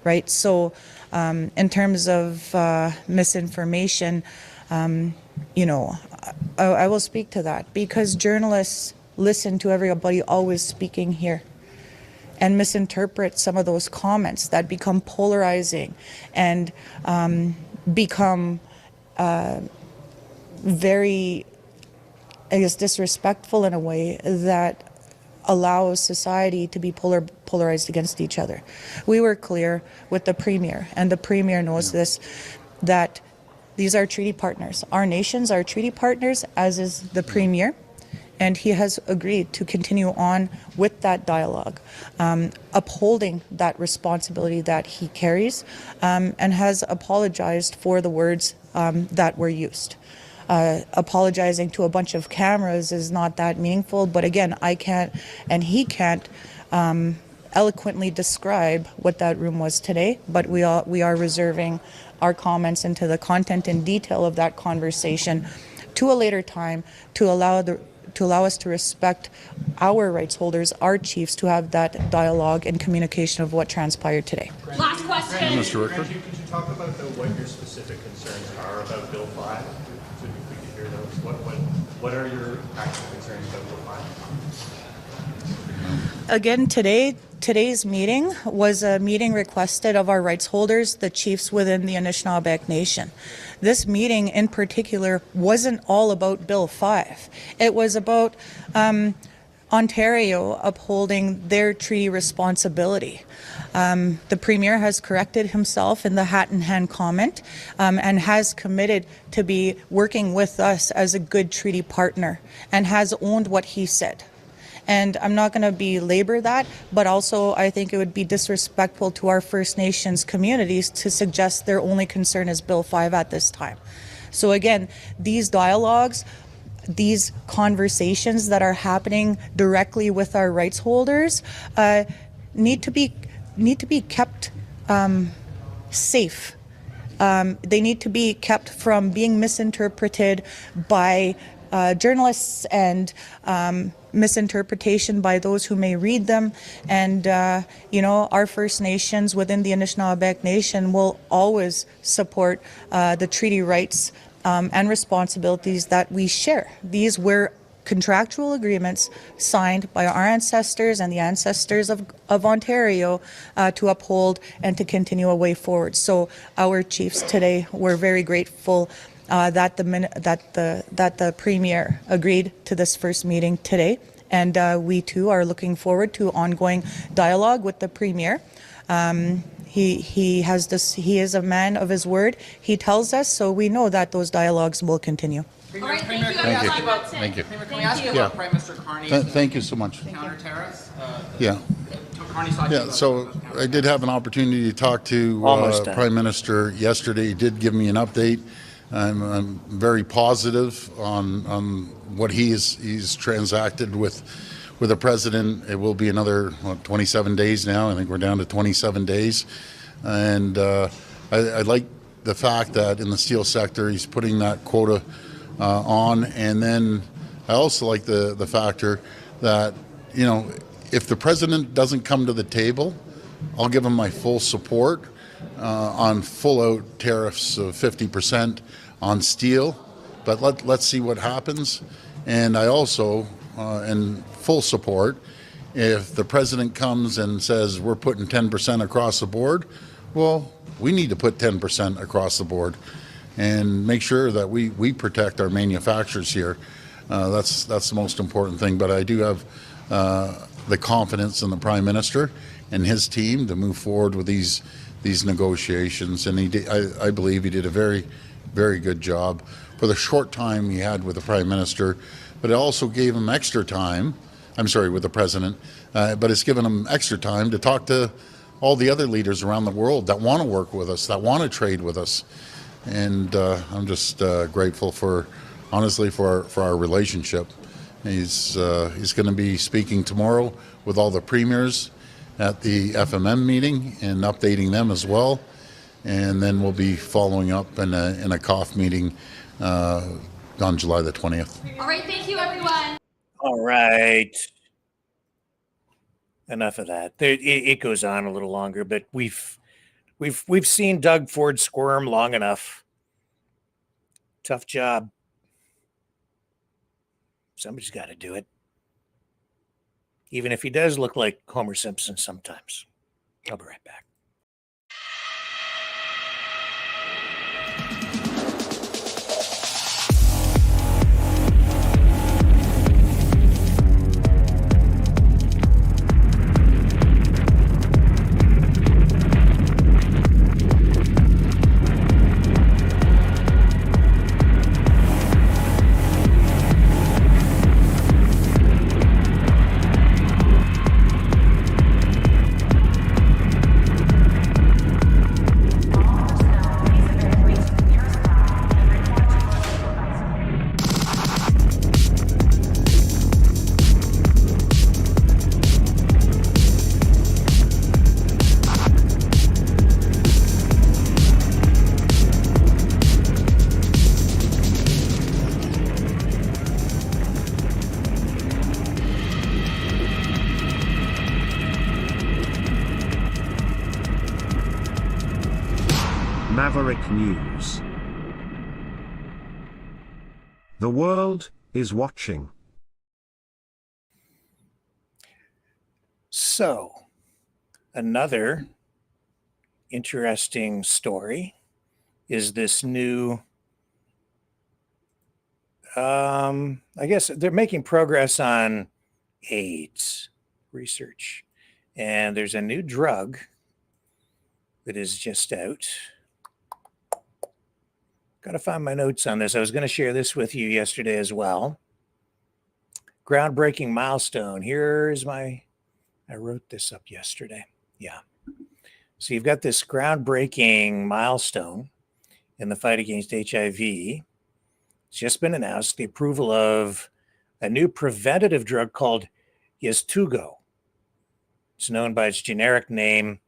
right? So in terms of misinformation, you know, I will speak to that because journalists listen to everybody always speaking here and misinterpret some of those comments that become polarizing and become very, I guess, disrespectful in a way that allows society to be polarized against each other. We were clear with the Premier, and the Premier knows this, that these are treaty partners. Our nations are treaty partners, as is the Premier, and he has agreed to continue on with that dialogue, upholding that responsibility that he carries, and has apologized for the words that were used. Apologizing to a bunch of cameras is not that meaningful, but again, I can't and he can't eloquently describe what that room was today, but we are reserving our comments into the content and detail of that conversation to a later time to allow us to respect our rights holders, our chiefs, to have that dialogue and communication of what transpired today. Last question. Mr. Ricker. could you talk about what your specific concerns are about Bill 5? So we could hear those. What are your actual concerns about Bill 5? Again, today's meeting was a meeting requested of our rights holders, the chiefs within the Anishinaabe Nation. This meeting in particular wasn't all about Bill 5. It was about Ontario upholding their treaty responsibility. The Premier has corrected himself in the hat in hand comment and has committed to be working with us as a good treaty partner and has owned what he said. And I'm not going to belabor that, but also I think it would be disrespectful to our First Nations communities to suggest their only concern is Bill 5 at this time. So again, these dialogues, these conversations that are happening directly with our rights holders need to be kept safe. They need to be kept from being misinterpreted by journalists and misinterpretation by those who may read them. And, you know, our First Nations within the Anishinaabe Nation will always support the treaty rights and responsibilities that we share. These were contractual agreements signed by our ancestors and the ancestors of Ontario to uphold and to continue a way forward. So our chiefs today were very grateful that the Premier agreed to this first meeting today, and we too are looking forward to ongoing dialogue with the Premier. He is a man of his word. He tells us, so we know that those dialogues will continue. All right, thank you. Thank you. Premier, can we ask you about Prime Minister Carney's Thank you so much. counter tariffs? Yeah. Yeah, so I did have an opportunity to talk to Prime Minister yesterday. He did give me an update. I'm very positive on what he's transacted with the president. It will be another 27 days now. I think we're down to 27 days, and I like the fact that in the steel sector he's putting that quota on, and then I also like the factor that, you know, if the president doesn't come to the table, I'll give him my full support on full-out tariffs of 50% on steel, but let's see what happens. And I also, in full support, if the president comes and says we're putting 10% across the board, well, we need to put 10% across the board and make sure that we protect our manufacturers here. That's the most important thing. But I do have the confidence in the Prime Minister and his team to move forward with these negotiations, and I believe he did a very, very good job for the short time he had with the Prime Minister. But it also gave him extra time. I'm sorry, with the President, but it's given him extra time to talk to all the other leaders around the world that want to work with us, that want to trade with us. And I'm just grateful for, honestly, for our relationship. He's going to be speaking tomorrow with all the premiers at the FMM meeting and updating them as well. And then we'll be following up in a COF meeting on July the 20th. All right, thank you, everyone. All right. Enough of that. It goes on a little longer, but we've seen Doug Ford squirm long enough. Tough job. Somebody's got to do it. Even if he does look like Homer Simpson sometimes. I'll be right back. Maverick News. The world is watching. So, another interesting story is this new, I guess they're making progress on AIDS research. And there's a new drug that is just out. Got to find my notes on this. I was going to share this with you yesterday as well. Groundbreaking milestone. I wrote this up yesterday. Yeah. So you've got this groundbreaking milestone in the fight against HIV. It's just been announced, the approval of a new preventative drug called Yeztugo. It's known by its generic name,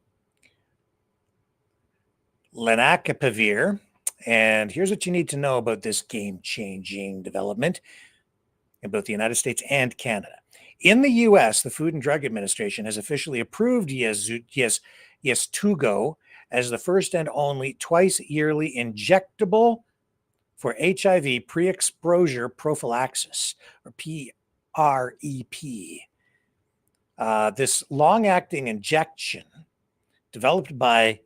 lenacapavir. And here's what you need to know about this game-changing development in both the United States and Canada. In the U.S., the Food and Drug Administration has officially approved Yeztugo as the first and only twice-yearly injectable for HIV pre-exposure prophylaxis, or PrEP. This long-acting injection, developed by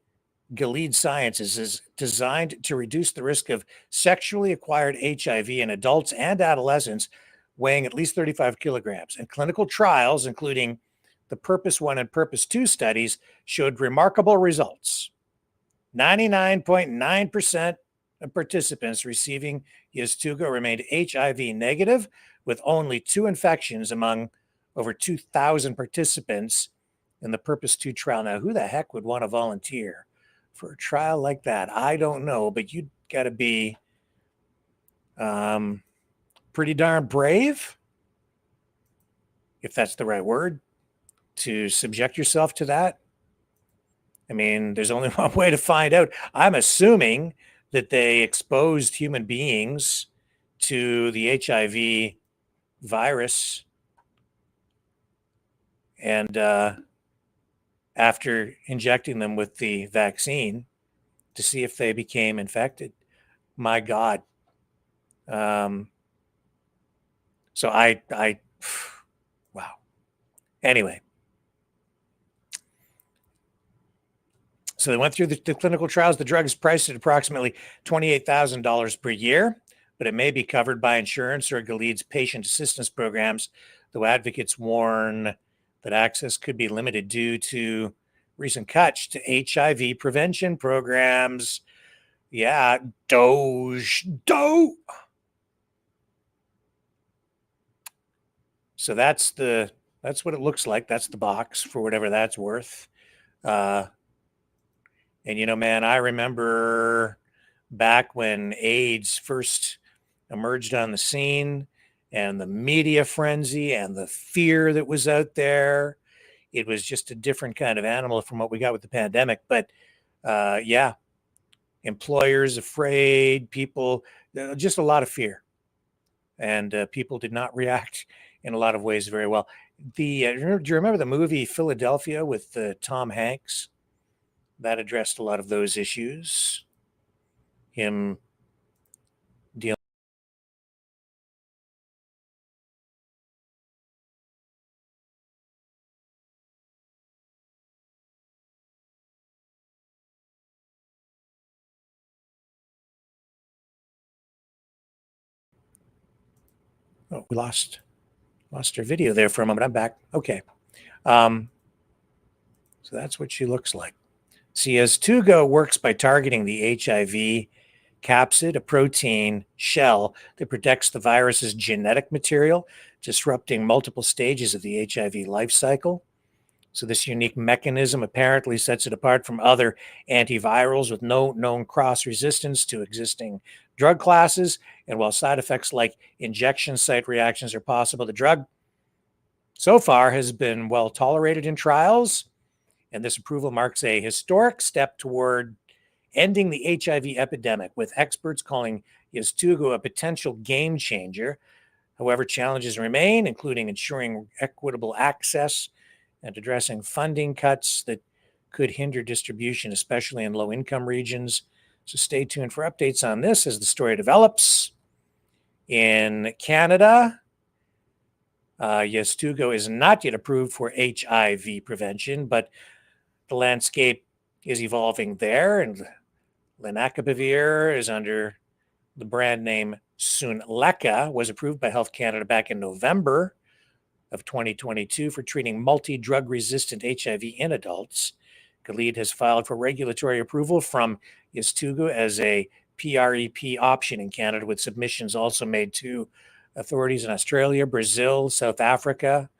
Gilead Sciences, is designed to reduce the risk of sexually acquired HIV in adults and adolescents weighing at least 35 kilograms. And clinical trials, including the Purpose 1 and Purpose 2 studies, showed remarkable results. 99.9% of participants receiving Yeztugo remained HIV negative, with only 2 infections among over 2,000 participants in the Purpose 2 trial. Now, who the heck would want to volunteer for a trial like that? I don't know, but you got to be pretty darn brave, if that's the right word, to subject yourself to that. I mean, there's only one way to find out. I'm assuming that they exposed human beings to the HIV virus, and after injecting them with the vaccine to see if they became infected. My God. So wow. Anyway. So they went through the clinical trials. The drug is priced at approximately $28,000 per year, but it may be covered by insurance or Gilead's patient assistance programs, though advocates warn that access could be limited due to recent cuts to HIV prevention programs. Yeah, Doge. So that's what it looks like. That's the box for whatever that's worth. And, you know, man, I remember back when AIDS first emerged on the scene and the media frenzy and the fear that was out there. It was just a different kind of animal from what we got with the pandemic. But yeah, employers afraid, people, just a lot of fear. And people did not react in a lot of ways very well. Do you remember the movie Philadelphia with Tom Hanks? That addressed a lot of those issues. Him dealing. Oh, we lost our video there for a moment. I'm back. Okay. So that's what she looks like. Yeztugo works by targeting the HIV capsid, a protein shell that protects the virus's genetic material, disrupting multiple stages of the HIV life cycle. So this unique mechanism apparently sets it apart from other antivirals with no known cross-resistance to existing drug classes. And while side effects like injection site reactions are possible, the drug so far has been well tolerated in trials. And this approval marks a historic step toward ending the HIV epidemic, with experts calling Yeztugo a potential game changer. However, challenges remain, including ensuring equitable access and addressing funding cuts that could hinder distribution, especially in low-income regions. So stay tuned for updates on this as the story develops. In Canada, Yeztugo is not yet approved for HIV prevention, but the landscape is evolving there, and lenacapavir is under the brand name Sunleca, was approved by Health Canada back in November of 2022 for treating multi-drug resistant HIV in adults. Gilead has filed for regulatory approval from Yeztugo as a PrEP option in Canada, with submissions also made to authorities in Australia, Brazil, South Africa,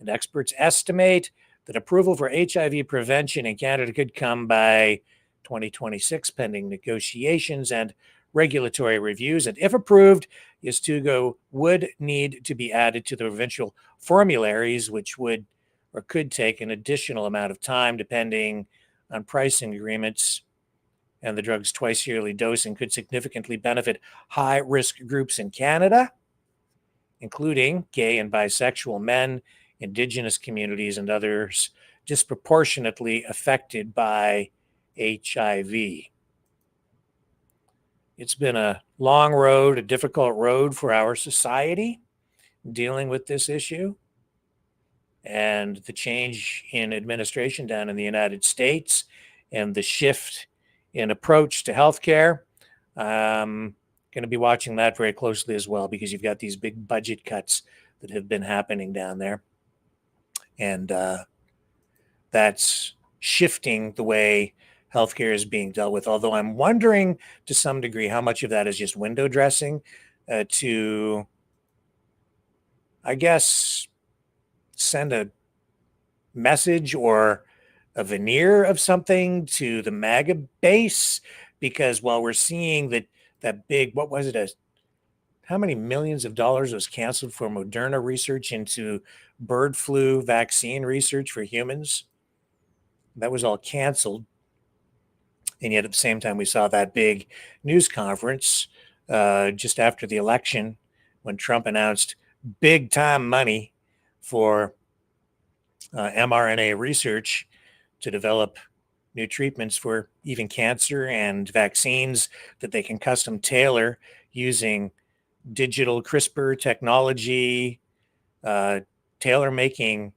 and experts estimate that approval for HIV prevention in Canada could come by 2026, pending negotiations and regulatory reviews. And if approved, Yeztugo would need to be added to the provincial formularies, which would or could take an additional amount of time depending on pricing agreements. And the drug's twice yearly dosing could significantly benefit high-risk groups in Canada, including gay and bisexual men, Indigenous communities, and others disproportionately affected by HIV. It's been a long road, a difficult road for our society dealing with this issue. And the change in administration down in the United States and the shift in approach to healthcare, going to be watching that very closely as well, because you've got these big budget cuts that have been happening down there. And that's shifting the way healthcare is being dealt with. Although I'm wondering to some degree how much of that is just window dressing to, I guess, send a message or a veneer of something to the MAGA base. Because while we're seeing that big, what was it, how many millions of dollars was canceled for Moderna research into bird flu vaccine research for humans? That was all canceled And yet at the same time, we saw that big news conference just after the election when Trump announced big time money for mRNA research to develop new treatments for even cancer and vaccines that they can custom tailor using digital CRISPR technology, tailor making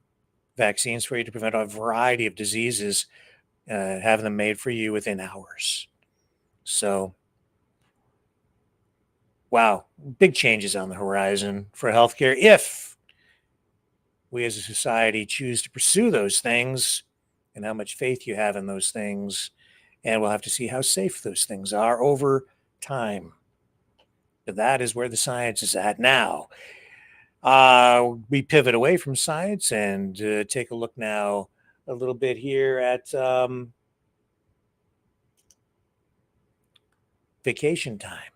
vaccines for you to prevent a variety of diseases, having them made for you within hours. So, wow, big changes on the horizon for healthcare if we as a society choose to pursue those things, and how much faith you have in those things. And we'll have to see how safe those things are over time. But that is where the science is at now. We pivot away from science and take a look now a little bit here at vacation time.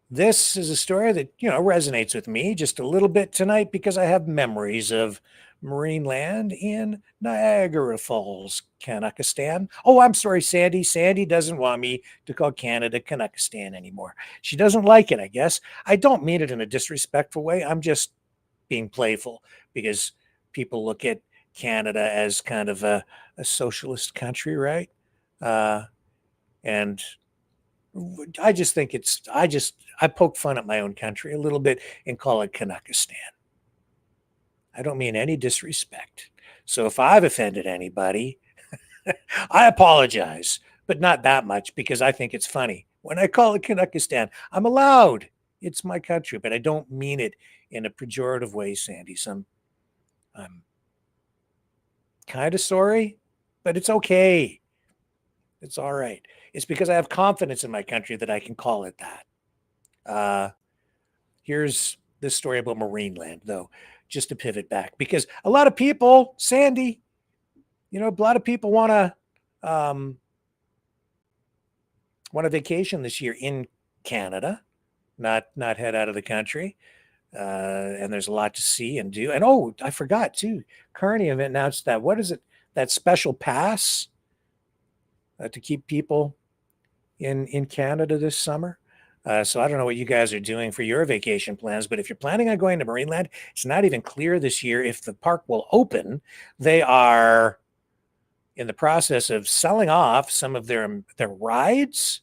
This is a story that, resonates with me just a little bit tonight because I have memories of MarineLand in Niagara Falls, Kanakistan. Oh, I'm sorry, Sandy. Sandy doesn't want me to call Canada Kanakistan anymore. She doesn't like it, I guess. I don't mean it in a disrespectful way. I'm just being playful because people look at Canada as kind of a socialist country, right? And I just think I poke fun at my own country a little bit and call it Kanakistan. I don't mean any disrespect. So if I've offended anybody, I apologize, but not that much because I think it's funny. When I call it Kanakistan, I'm allowed. It's my country, but I don't mean it in a pejorative way, Sandy. I'm kind of sorry, but it's okay. It's all right. It's because I have confidence in my country that I can call it that. Here's this story about MarineLand, though, just to pivot back, because a lot of people, Sandy, a lot of people want to vacation this year in Canada, not head out of the country. And there's a lot to see and do. And oh, I forgot too. Carney announced that. What is it? That special pass to keep people in Canada this summer. So I don't know what you guys are doing for your vacation plans, but if you're planning on going to MarineLand, it's not even clear this year if the park will open. They are in the process of selling off some of their rides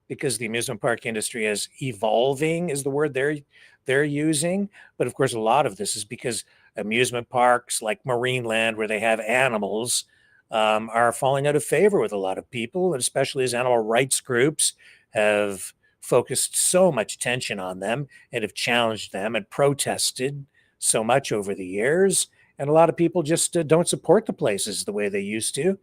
because the amusement park industry is evolving, is the word they're using. But of course, a lot of this is because amusement parks like MarineLand, where they have animals, are falling out of favor with a lot of people, and especially as animal rights groups have focused so much attention on them and have challenged them and protested so much over the years. And a lot of people just don't support the places the way they used to.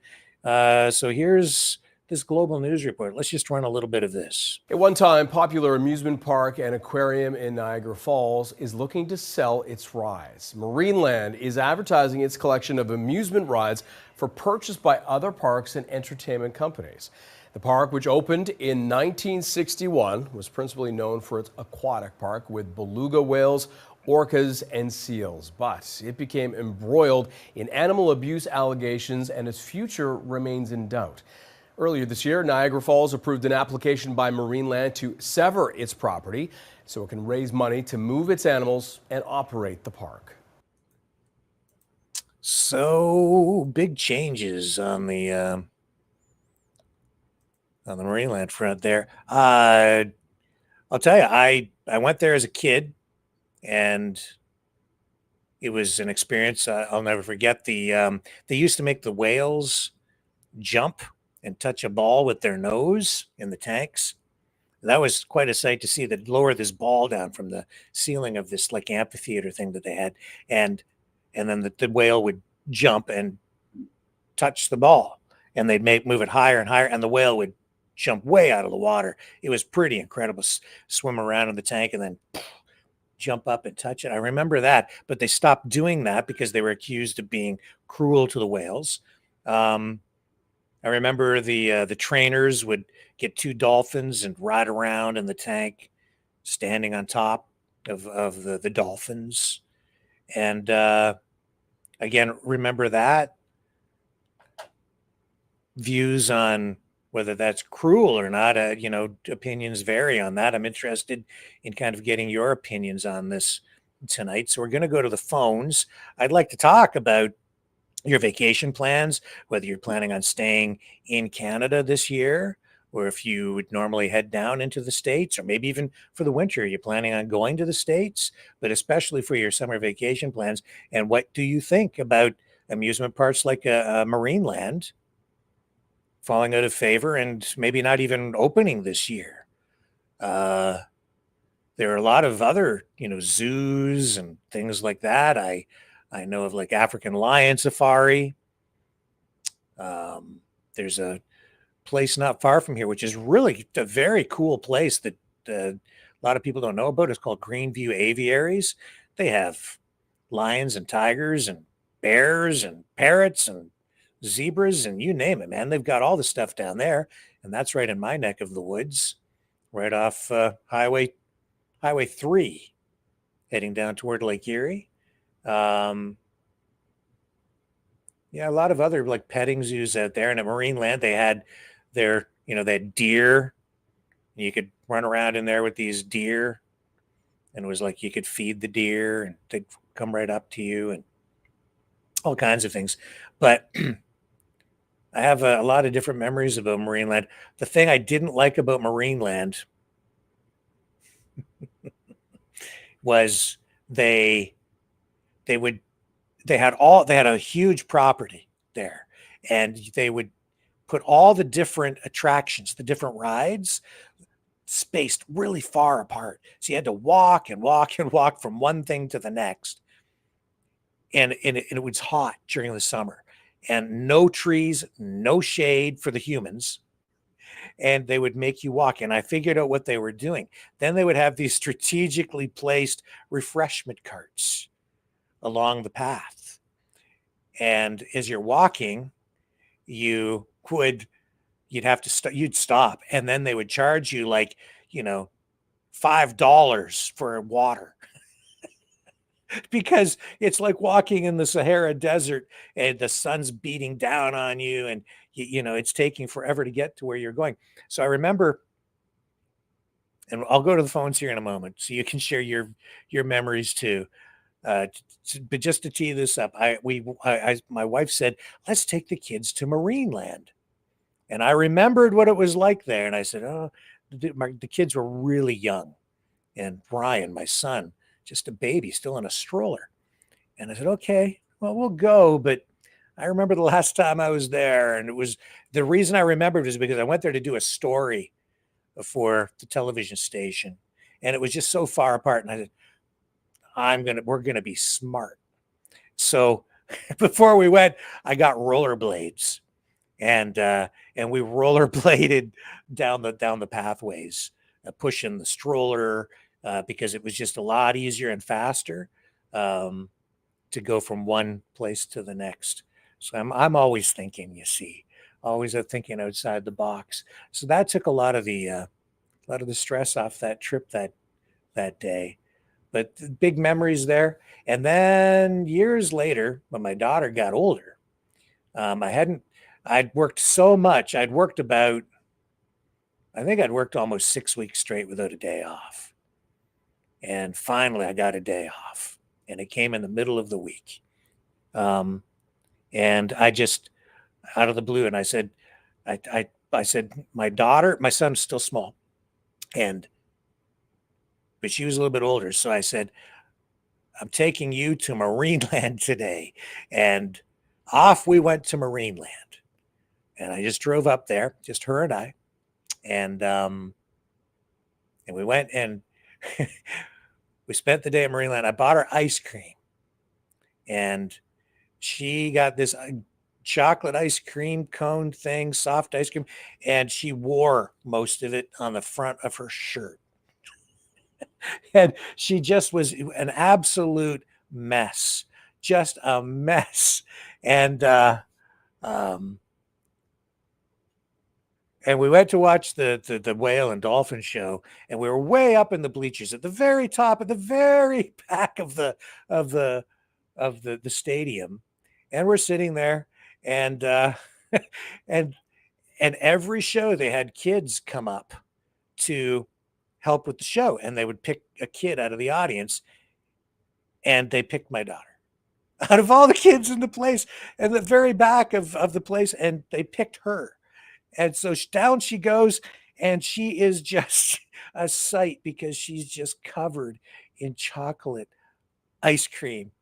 So here's this global news report. Let's just run a little bit of this. At one time, popular amusement park and aquarium in Niagara Falls is looking to sell its rides. MarineLand is advertising its collection of amusement rides for purchase by other parks and entertainment companies. The park, which opened in 1961, was principally known for its aquatic park with beluga whales, orcas, and seals. But it became embroiled in animal abuse allegations, and its future remains in doubt. Earlier this year, Niagara Falls approved an application by MarineLand to sever its property so it can raise money to move its animals and operate the park. So big changes on the MarineLand front there. I'll tell you, I went there as a kid, and it was an experience I'll never forget. They used to make the whales jump and touch a ball with their nose in the tanks. That was quite a sight to see. That lower this ball down from the ceiling of this like amphitheater thing that they had, and then the whale would jump and touch the ball, and they'd move it higher and higher, and the whale would jump way out of the water. It was pretty incredible. Swim around in the tank and then jump up and touch it. I remember that, but they stopped doing that because they were accused of being cruel to the whales. I remember the trainers would get two dolphins and ride around in the tank, standing on top of the dolphins. And again, remember that. views on whether that's cruel or not. Opinions vary on that. I'm interested in kind of getting your opinions on this tonight. So we're going to go to the phones. I'd like to talk about your vacation plans, whether you're planning on staying in Canada this year, or if you would normally head down into the States, or maybe even for the winter, you're planning on going to the States, but especially for your summer vacation plans. And what do you think about amusement parks like MarineLand falling out of favor and maybe not even opening this year? There are a lot of other, zoos and things like that. I know of like African lion safari. There's a place not far from here, which is really a very cool place that a lot of people don't know about. It's called Greenview Aviaries. They have lions and tigers and bears and parrots and zebras and you name it, man. They've got all the stuff down there, and that's right in my neck of the woods, right off Highway 3, heading down toward Lake Erie. Yeah, a lot of other like petting zoos out there. And at MarineLand, they had they had deer. You could run around in there with these deer, and it was like you could feed the deer, and they'd come right up to you, and all kinds of things. But I have a lot of different memories about MarineLand. The thing I didn't like about MarineLand was they had a huge property there, and they would put all the different attractions, the different rides, spaced really far apart. So you had to walk and walk and walk from one thing to the next. And it was hot during the summer, and no trees, no shade for the humans. And they would make you walk. And I figured out what they were doing. Then they would have these strategically placed refreshment carts along the path. And as you're walking, you'd have to you'd stop, and then they would charge you like, $5 for water. Because it's like walking in the Sahara Desert and the sun's beating down on you, and it's taking forever to get to where you're going. So I remember, and I'll go to the phones here in a moment so you can share your memories too. But just to tee this up, my wife said, let's take the kids to MarineLand. And I remembered what it was like there. And I said, oh, the kids were really young. And Brian, my son, just a baby, still in a stroller. And I said, okay, well, we'll go. But I remember the last time I was there, and the reason I remembered was because I went there to do a story for the television station. And it was just so far apart. And I said, we're going to be smart. So before we went, I got rollerblades, and we rollerbladed down the pathways, pushing the stroller, because it was just a lot easier and faster to go from one place to the next. So I'm always thinking, always thinking outside the box. So that took a lot of the stress off that trip that day. But big memories there. And then years later, when my daughter got older, I'd worked so much. I think I'd worked almost 6 weeks straight without a day off. And finally I got a day off, and it came in the middle of the week. And I just, out of the blue, and I said, I said, my son's still small, but she was a little bit older. So I said, I'm taking you to MarineLand today. And off we went to MarineLand. And I just drove up there, just her and I. And we went, and we spent the day at MarineLand. I bought her ice cream. And she got this chocolate ice cream cone thing, soft ice cream. And she wore most of it on the front of her shirt. And she just was an absolute mess, just a mess. And we went to watch the whale and dolphin show, and we were way up in the bleachers at the very top, at the very back of the stadium. And we're sitting there, and and And every show they had kids come up to help with the show, and they would pick a kid out of the audience, and they picked my daughter out of all the kids in the place, and the very back of the place, and they picked her. And so down she goes, and she is just a sight because she's just covered in chocolate ice cream,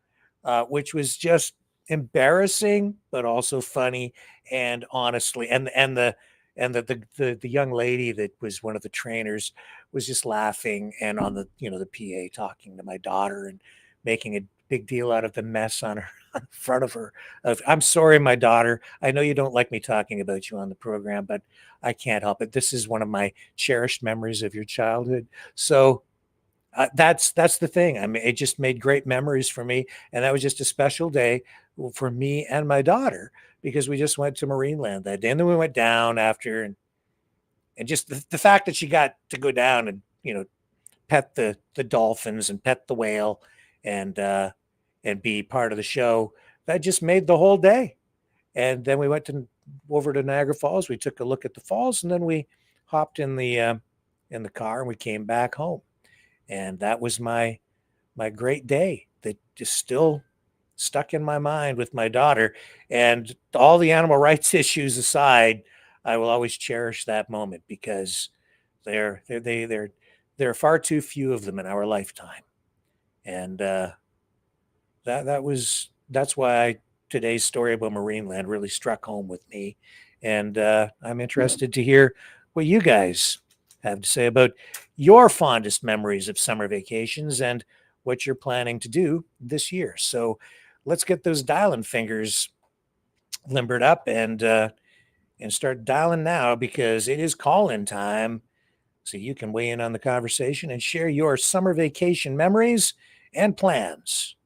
which was just embarrassing, but also funny. And honestly, and the young lady that was one of the trainers was just laughing, and on the the PA talking to my daughter and making a big deal out of the mess on her in front of her. I'm sorry, my daughter. I know you don't like me talking about you on the program, but I can't help it. This is one of my cherished memories of your childhood. So that's the thing. I mean, it just made great memories for me, and that was just a special day for me and my daughter because we just went to Marineland that day, and then we went down after, and just the fact that she got to go down and pet the dolphins and pet the whale and be part of the show, that just made the whole day. And then we went over to Niagara Falls. We took a look at the falls, and then we hopped in the car and we came back home. And that was my great day that just still stuck in my mind with my daughter. And all the animal rights issues aside, I will always cherish that moment because there are far too few of them in our lifetime. And that's why today's story about Marineland really struck home with me. And I'm interested to hear what you guys have to say about your fondest memories of summer vacations and what you're planning to do this year. So let's get those dialing fingers limbered up and start dialing now, because it is call-in time. So you can weigh in on the conversation and share your summer vacation memories and plans.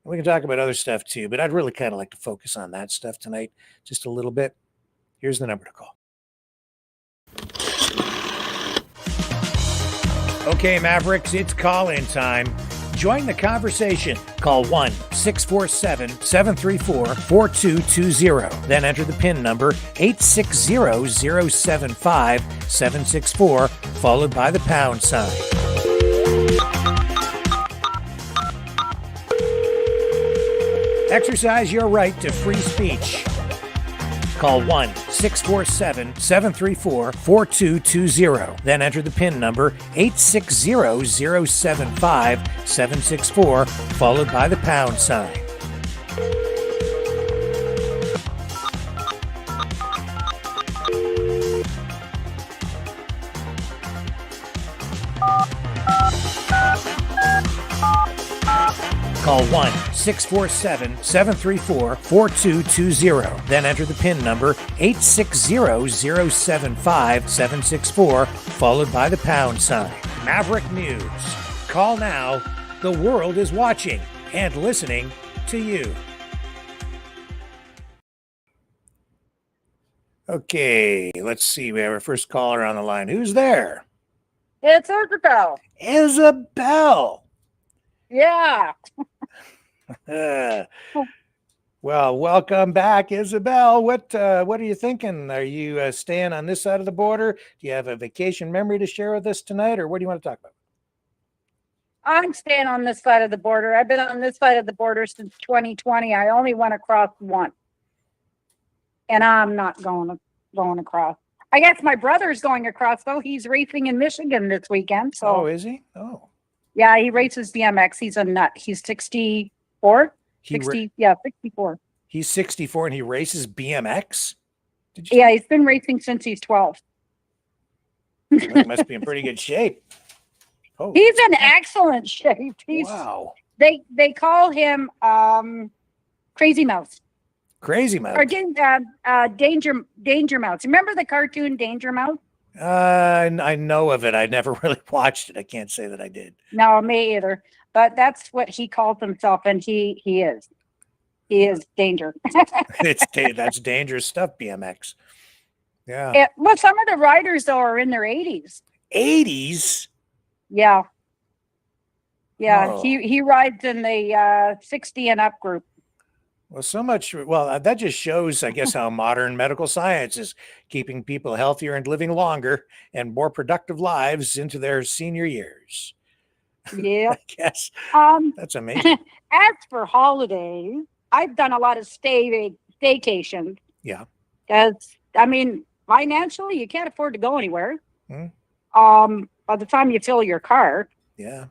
We can talk about other stuff too, but I'd really kind of like to focus on that stuff tonight just a little bit. Here's the number to call. Okay, Mavericks, it's call-in time. Join the conversation. Call 1-647-734-4220. Then enter the PIN number 860-075-764, followed by the pound sign. Exercise your right to free speech. Call 1-647-734-4220. Then enter the PIN number 860-075-764, followed by the pound sign. Call 1-647-734-4220. Then enter the PIN number 860-075-764, followed by the pound sign. Maverick News. Call now. The world is watching and listening to you. Okay, let's see. We have our first caller on the line. Who's there? It's Isabel. Isabel. Yeah. Well, welcome back, Isabel. What are you thinking? Are you staying on this side of the border? Do you have a vacation memory to share with us tonight, or what do you want to talk about? I'm staying on this side of the border. I've been on this side of the border since 2020. I only went across once, and I'm not going across. I guess my brother's going across, though. He's racing in Michigan this weekend. So. Oh, is he? Oh. Yeah, he races BMX. He's a nut. He's 64. 64. He's 64 and he races BMX? Yeah, he's been racing since he's 12. He must be in pretty good shape. Oh. He's in excellent shape. Wow. They call him Crazy Mouse. Crazy Mouse. Or Danger Mouse. Remember the cartoon Danger Mouse? I know of it. I never really watched it. I can't say that I did. No, me either. But that's what he calls himself, and he is. He is danger. That's dangerous stuff, BMX. Yeah. Well, some of the riders, though, are in their 80s. 80s? Yeah. Yeah. Oh. He rides in the 60 and up group. Well, so much. Well, that just shows, I guess, how modern medical science is keeping people healthier and living longer and more productive lives into their senior years. Yeah. I guess that's amazing. As for holidays, I've done a lot of staycations. Yeah. Because, I mean, financially, you can't afford to go anywhere. Hmm. By the time you fill your car. Yeah.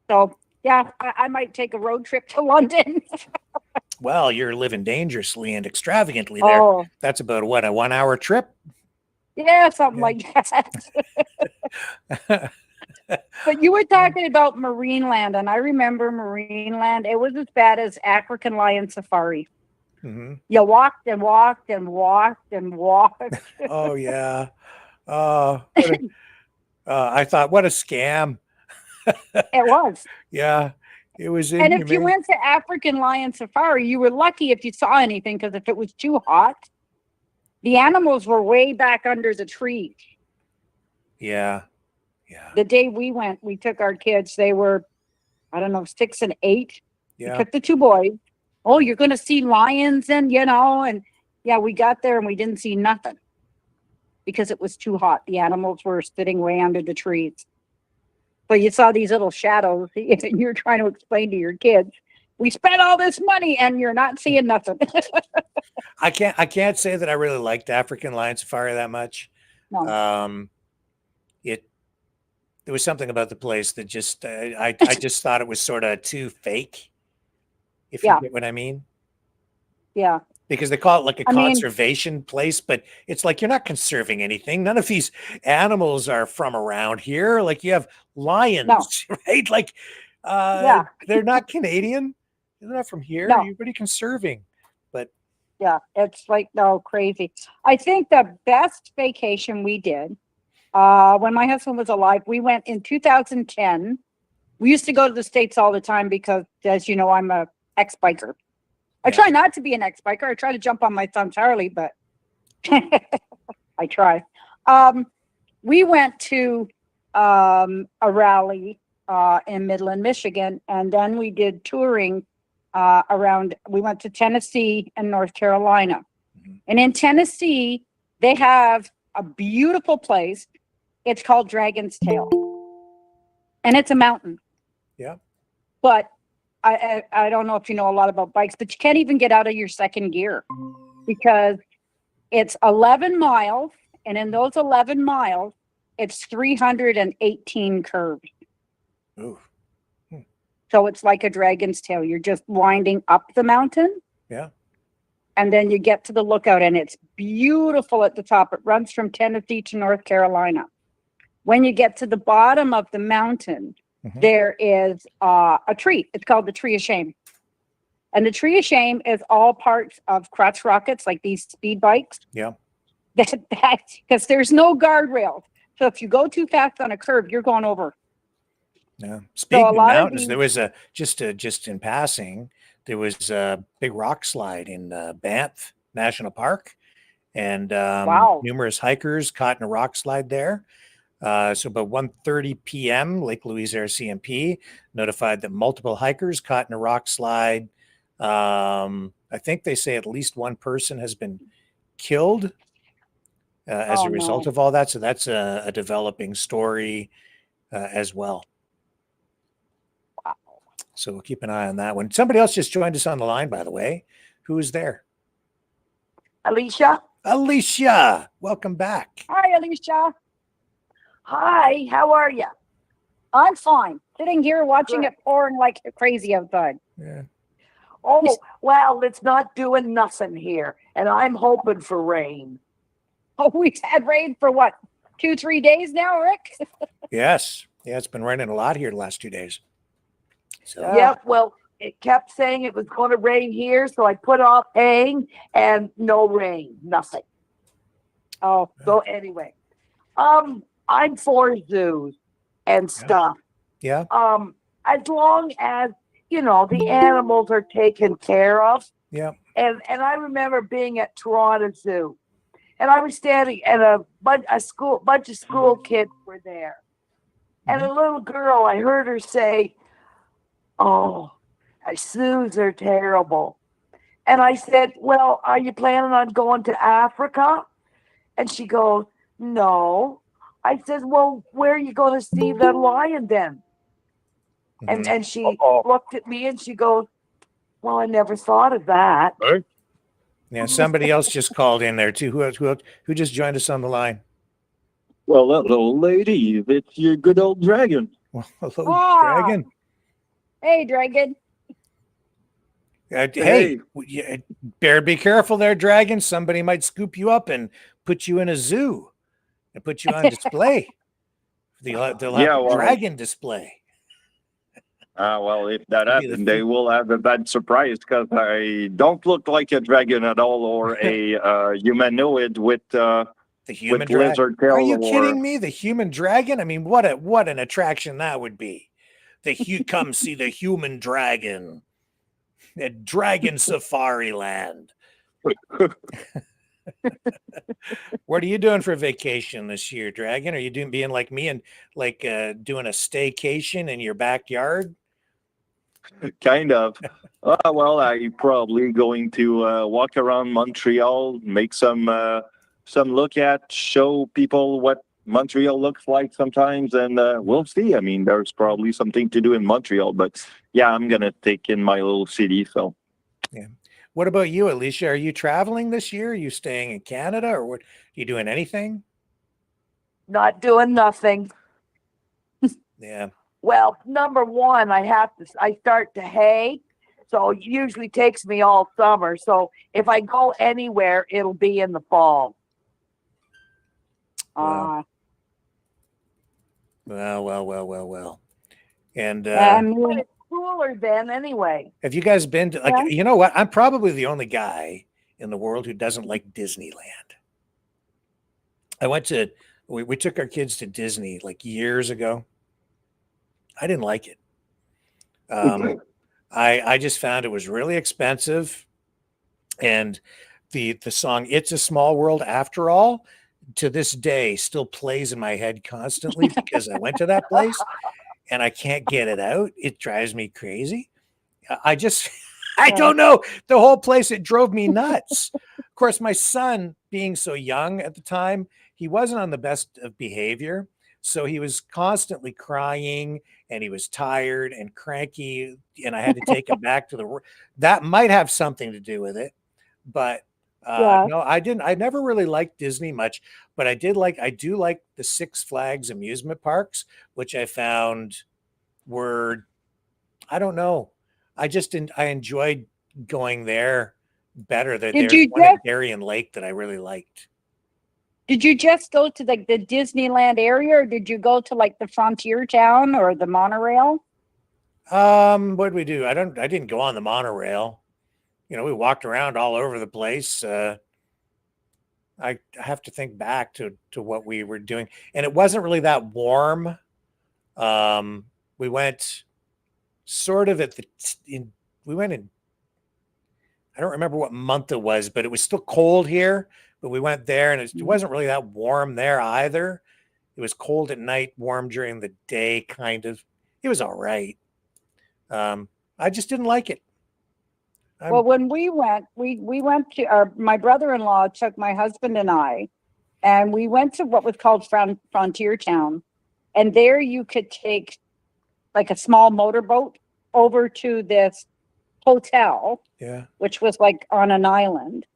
So, yeah, I might take a road trip to London. Well, you're living dangerously and extravagantly there. Oh. That's about what, a 1 hour trip? Yeah, something like that. But you were talking about MarineLand, and I remember MarineLand. It was as bad as African lion safari. Mm-hmm. You walked and walked and walked and walked. Oh, yeah. I thought, what a scam. It was. Yeah, it was. And if you went to African lion safari, you were lucky if you saw anything, because if it was too hot, the animals were way back under the trees. Yeah. The day we went, we took our kids. They were, I don't know, 6 and 8. Yeah. We took the 2 boys. Oh, you're going to see lions, and and yeah, we got there and we didn't see nothing because it was too hot. The animals were sitting way under the trees. But you saw these little shadows, and you're trying to explain to your kids, we spent all this money and you're not seeing nothing. I can't say that I really liked African lion safari that much. No. There was something about the place that just I just thought it was sort of too fake, if you get what I mean. Yeah. Because they call it like a conservation place, but it's like you're not conserving anything. None of these animals are from around here. Like you have lions, right? Like they're not Canadian. They're not from here. No. You're pretty conserving. But yeah, it's like crazy. I think the best vacation we did when my husband was alive, we went in 2010. We used to go to the States all the time because, as you know, I'm a ex-biker. I try not to be an ex-biker. I try to jump on my son's Harley, but I try. We went to a rally in Midland, Michigan, and then we did touring we went to Tennessee and North Carolina. Mm-hmm. And in Tennessee, they have a beautiful place. It's called Dragon's Tail. And it's a mountain. Yeah. But I don't know if you know a lot about bikes, but you can't even get out of your second gear because it's 11 miles. And in those 11 miles, it's 318 curves. Ooh. So it's like a dragon's tail. You're just winding up the mountain. Yeah. And then you get to the lookout, and it's beautiful at the top. It runs from Tennessee to North Carolina. When you get to the bottom of the mountain, there is a tree. It's called the Tree of Shame. And the Tree of Shame is all parts of crotch rockets, like these speed bikes. Yeah. Because there's no guardrails. So if you go too fast on a curve, you're going over. Yeah. Speaking of mountains, there was just in passing, there was a big rock slide in Banff National Park, and numerous hikers caught in a rock slide there. So about 1:30 p.m., Lake Louise RCMP notified that multiple hikers caught in a rock slide. I think they say at least one person has been killed as a result of all that. So that's a developing story as well. So we'll keep an eye on that one. Somebody else just joined us on the line, by the way. Who is there? Alicia. Alicia, welcome back. Hi, Alicia. Hi, how are you? I'm fine. Sitting here watching it pouring like crazy outside. Yeah. Oh, well, it's not doing nothing here, and I'm hoping for rain. Oh, we've had rain for what, 2-3 days now, Rick? Yes. Yeah, it's been raining a lot here the last 2 days. So. Yeah, well, it kept saying it was going to rain here, so I put off haying, and no rain, nothing. Oh, so anyway, I'm for zoos and stuff. Yeah. As long as, the animals are taken care of. Yeah. And I remember being at Toronto Zoo, and I was standing, and a bunch of school kids were there. And a little girl, I heard her say, "Oh, zoos are terrible." And I said, well, are you planning on going to Africa? And she goes, no. I said, well, where are you going to see the lion then? And she looked at me and she goes, well, I never thought of that. Yeah, somebody else just called in there too. Who just joined us on the line? Well, hello, lady. It's your good old dragon. Well, hello, Dragon. Hey, Dragon. Hey, better be careful there, Dragon. Somebody might scoop you up and put you in a zoo and put you on display. They'll have a dragon display. Well, if that happens, they will have a bad surprise because I don't look like a dragon at all, or a humanoid with the human lizard tail. Are you kidding me? The human dragon? I mean, what an attraction that would be. Come see the human dragon at Dragon Safari Land. What are you doing for vacation this year, Dragon? Are you being like me and doing a staycation in your backyard? Kind of. Well, I'm probably going to walk around Montreal, make some look at, show people what Montreal looks like sometimes, and we'll see. I mean, there's probably something to do in Montreal, but yeah, I'm gonna take in my little city. So, yeah. What about you, Alicia? Are you traveling this year? Are you staying in Canada, or what? Are you doing anything? Not doing nothing. Yeah. Well, number one, I start to hay, so it usually takes me all summer. So if I go anywhere, it'll be in the fall. Wow. Well. And it's cooler then anyway. have you guys been to, you know what? I'm probably the only guy in the world who doesn't like Disneyland. We took our kids to Disney like years ago. I didn't like it. I just found it was really expensive. And the song "It's a Small World After All" to this day still plays in my head constantly because I went to that place and I can't get it out. It drives me crazy. I don't know. The whole place, it drove me nuts. Of course, my son, being so young at the time, he wasn't on the best of behavior. So he was constantly crying and he was tired and cranky, and I had to take him back to the, that might have something to do with it, but no, I didn't. I never really liked Disney much, but I do like the Six Flags amusement parks, which I found were, I don't know. I enjoyed going there better. There's one at Darien Lake that I really liked. Did you just go to the Disneyland area, or did you go to like the Frontier Town or the monorail? What did we do? I didn't go on the monorail. You know, we walked around all over the place. I have to think back to what we were doing, and it wasn't really that warm. We went sort of we went in, I don't remember what month it was, but it was still cold here. But we went there, and it wasn't really that warm there either. It was cold at night, warm during the day, kind of. It was all right. I just didn't like it. Well, when we went to my brother-in-law took my husband and I, and we went to what was called Frontier Town, and there you could take like a small motorboat over to this hotel, which was like on an island.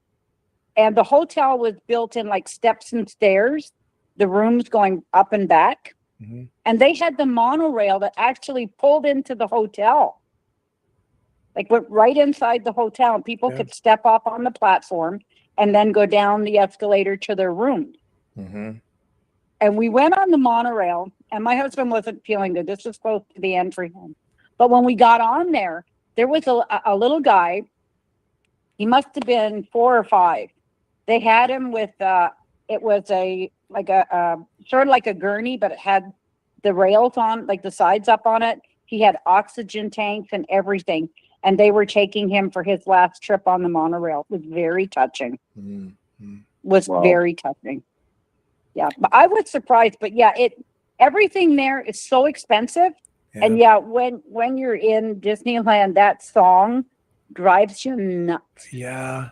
And the hotel was built in like steps and stairs, the rooms going up and back. Mm-hmm. And they had the monorail that actually pulled into the hotel. Like went right inside the hotel, and people could step up on the platform and then go down the escalator to their room. Mm-hmm. And we went on the monorail, and my husband wasn't feeling good. This was close to the end for him. But when we got on there was a little guy. He must have been 4 or 5. They had him with it was sort of like a gurney, but it had the rails on, like the sides up on it. He had oxygen tanks and everything, and they were taking him for his last trip on the monorail. It was very touching. Mm-hmm. Very touching. Yeah, but I was surprised. But yeah, everything there is so expensive, and when you're in Disneyland, that song drives you nuts. Yeah.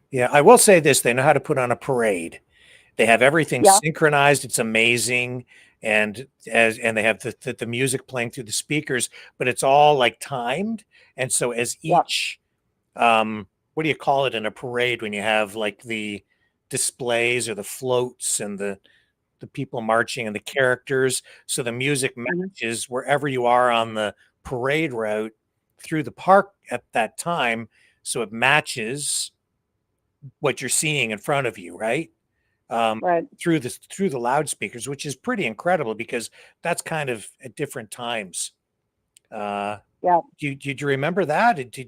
Yeah, I will say this, they know how to put on a parade. They have everything Yeah. synchronized. It's amazing. And they have the music playing through the speakers, but it's all like timed. And so as each what do you call it in a parade when you have like the displays or the floats and the people marching and the characters, so the music matches wherever you are on the parade route through the park at that time, so it matches what you're seeing in front of you, right? Right. Through the loudspeakers, which is pretty incredible because that's kind of at different times. Yeah. Do you remember that? Do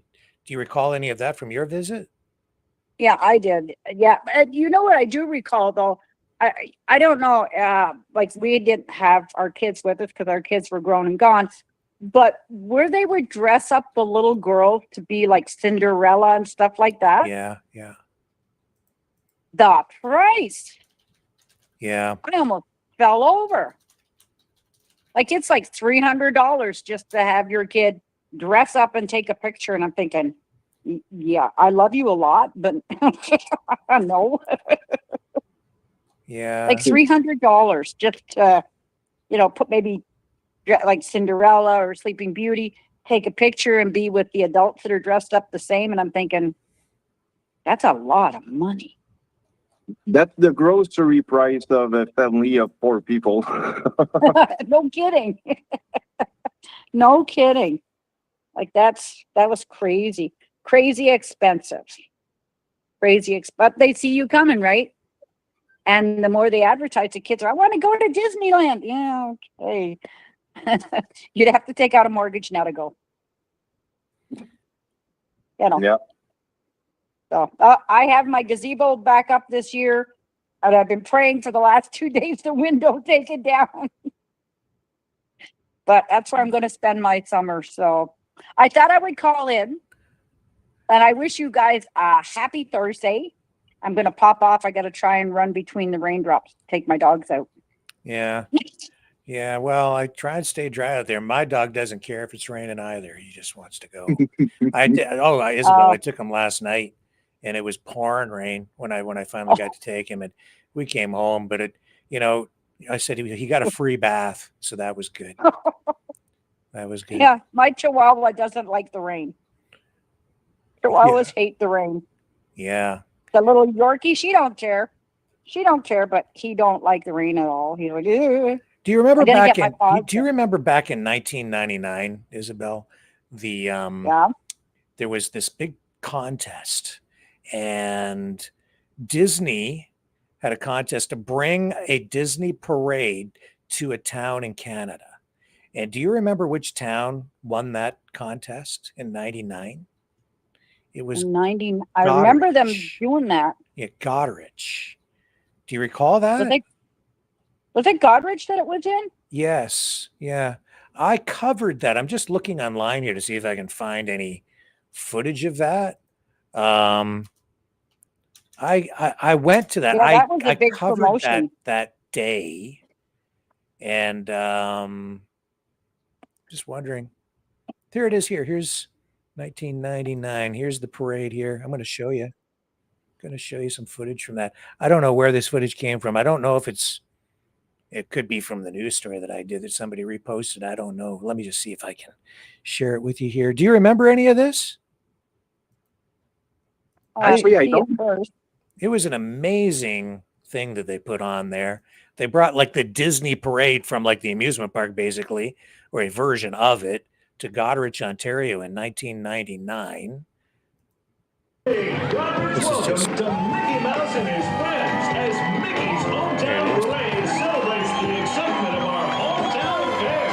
you recall any of that from your visit? Yeah, I did. Yeah. And you know what I do recall though? I don't know, like we didn't have our kids with us because our kids were grown and gone, but where they would dress up the little girl to be like Cinderella and stuff like that. Yeah, yeah. The price. Yeah. I almost fell over. Like it's like $300 just to have your kid dress up and take a picture. And I'm thinking, yeah, I love you a lot, but no. Yeah. Like $300 just to, put maybe like Cinderella or Sleeping Beauty, take a picture and be with the adults that are dressed up the same. And I'm thinking, that's a lot of money. That's the grocery price of a family of 4 people. No kidding. No kidding. Like that was crazy. Crazy expensive. But they see you coming, right? And the more they advertise to kids, I want to go to Disneyland. Yeah, okay. You'd have to take out a mortgage now to go. Yeah. So I have my gazebo back up this year, and I've been praying for the last 2 days the window taken down. But that's where I'm going to spend my summer. So I thought I would call in, and I wish you guys a happy Thursday. I'm going to pop off. I got to try and run between the raindrops, take my dogs out. Yeah. Yeah. Well, I try and stay dry out there. My dog doesn't care if it's raining either. He just wants to go. Isabel, I took him last night and it was pouring rain when I finally got to take him, and we came home, but I said he got a free bath. So that was good. That was good. Yeah. My Chihuahua doesn't like the rain. Chihuahuas hate the rain. Yeah. The little Yorkie, she don't care, but he don't like the rain at all. He's like, ew. Do you remember back in 1999, Isabel? There was this big contest, and Disney had a contest to bring a Disney parade to a town in Canada. And do you remember which town won that contest in 99? It was 90. I remember them doing that. Yeah, Goderich. Do you recall that? Was it Goderich that it was in? Yes. Yeah. I covered that. I'm just looking online here to see if I can find any footage of that. I went to that. Yeah, that was a big covered promotion that day, and just wondering. There it is. Here's 1999. Here's the parade here. I'm going to show you. Some footage from that. I don't know where this footage came from. I don't know if it could be from the news story that I did that somebody reposted. I don't know. Let me just see if I can share it with you here. Do you remember any of this? Actually, I don't. It was an amazing thing that they put on there. They brought like the Disney parade from like the amusement park, basically, or a version of it, to Goderich, Ontario in 1999. This is just to Mickey Mouse and his friends as Mickey's hometown parade celebrates the excitement of our hometown affair.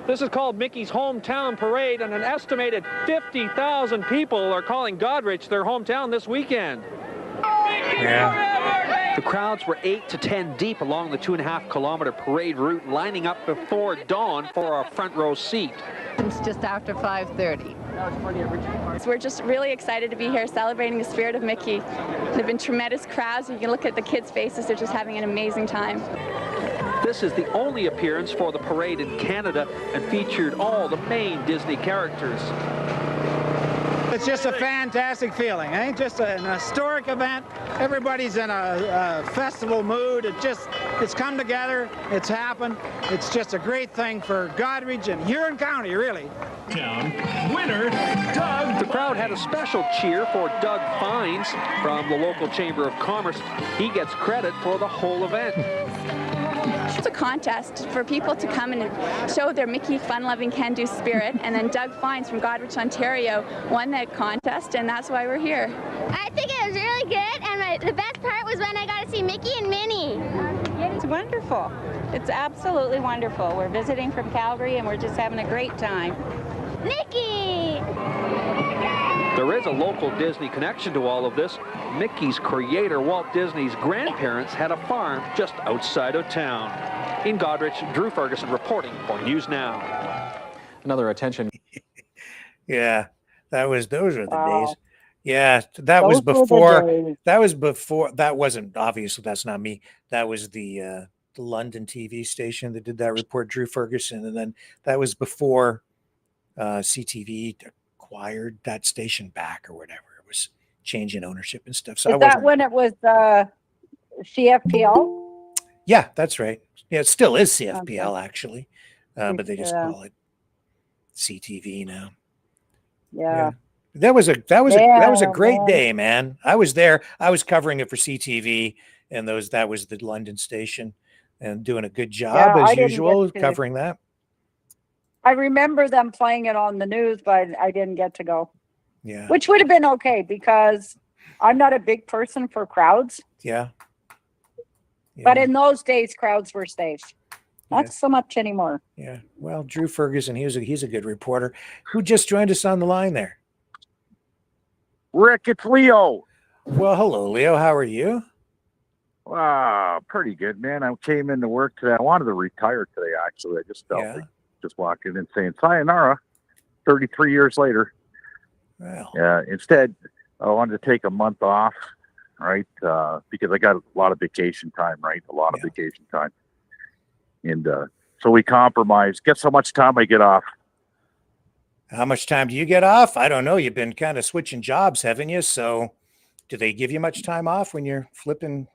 This is called Mickey's Hometown Parade, and an estimated 50,000 people are calling Goderich their hometown this weekend. Yeah. The crowds were 8 to 10 deep along the 2.5-kilometer parade route, lining up before dawn for our front row seat. It's just after 5:30. So we're just really excited to be here celebrating the spirit of Mickey. There have been tremendous crowds. You can look at the kids' faces. They're just having an amazing time. This is the only appearance for the parade in Canada and featured all the main Disney characters. It's just a fantastic feeling, eh? Just an historic event. Everybody's in a festival mood. It's come together. It's happened. It's just a great thing for Goderich and Huron County, really. Winner, Doug. The crowd had a special cheer for Doug Fines from the local Chamber of Commerce. He gets credit for the whole event. It's a contest for people to come and show their Mickey fun-loving, can-do spirit, and then Doug Fines from Goderich, Ontario won that contest, and that's why we're here. I think it was really good, and the best part was when I got to see Mickey and Minnie. It's wonderful. It's absolutely wonderful. We're visiting from Calgary, and we're just having a great time. Mickey! There is a local Disney connection to all of this. Mickey's creator, Walt Disney's grandparents, had a farm just outside of town. In Goderich, Drew Ferguson reporting for News Now. Another attention. Yeah, those are the days. Yeah, that was before. That wasn't, obviously that's not me. That was the London TV station that did that report, Drew Ferguson, and then that was before CTV acquired that station back or whatever. It was changing ownership and stuff. So is that when it was CFPL? Yeah, that's right. Yeah, it still is CFPL actually, but they just call it CTV now. Yeah. That was a great day, man. I was there. I was covering it for CTV, and that was the London station, and doing a good job as usual covering that. I remember them playing it on the news, but I didn't get to go. Yeah. Which would have been okay because I'm not a big person for crowds. Yeah. But in those days, crowds were safe. Not so much anymore. Yeah. Well, Drew Ferguson, he's a good reporter. Who just joined us on the line there? Rick, it's Leo. Well, hello, Leo. How are you? Pretty good, man. I came into work today. I wanted to retire today, actually. I just felt like just walking in saying sayonara 33 years later. Well. Instead, I wanted to take a month off, right? Because I got a lot of vacation time, right? A lot of vacation time. And so we compromised. Guess how much time I get off? How much time do you get off? I don't know. You've been kind of switching jobs, haven't you? So do they give you much time off when you're flipping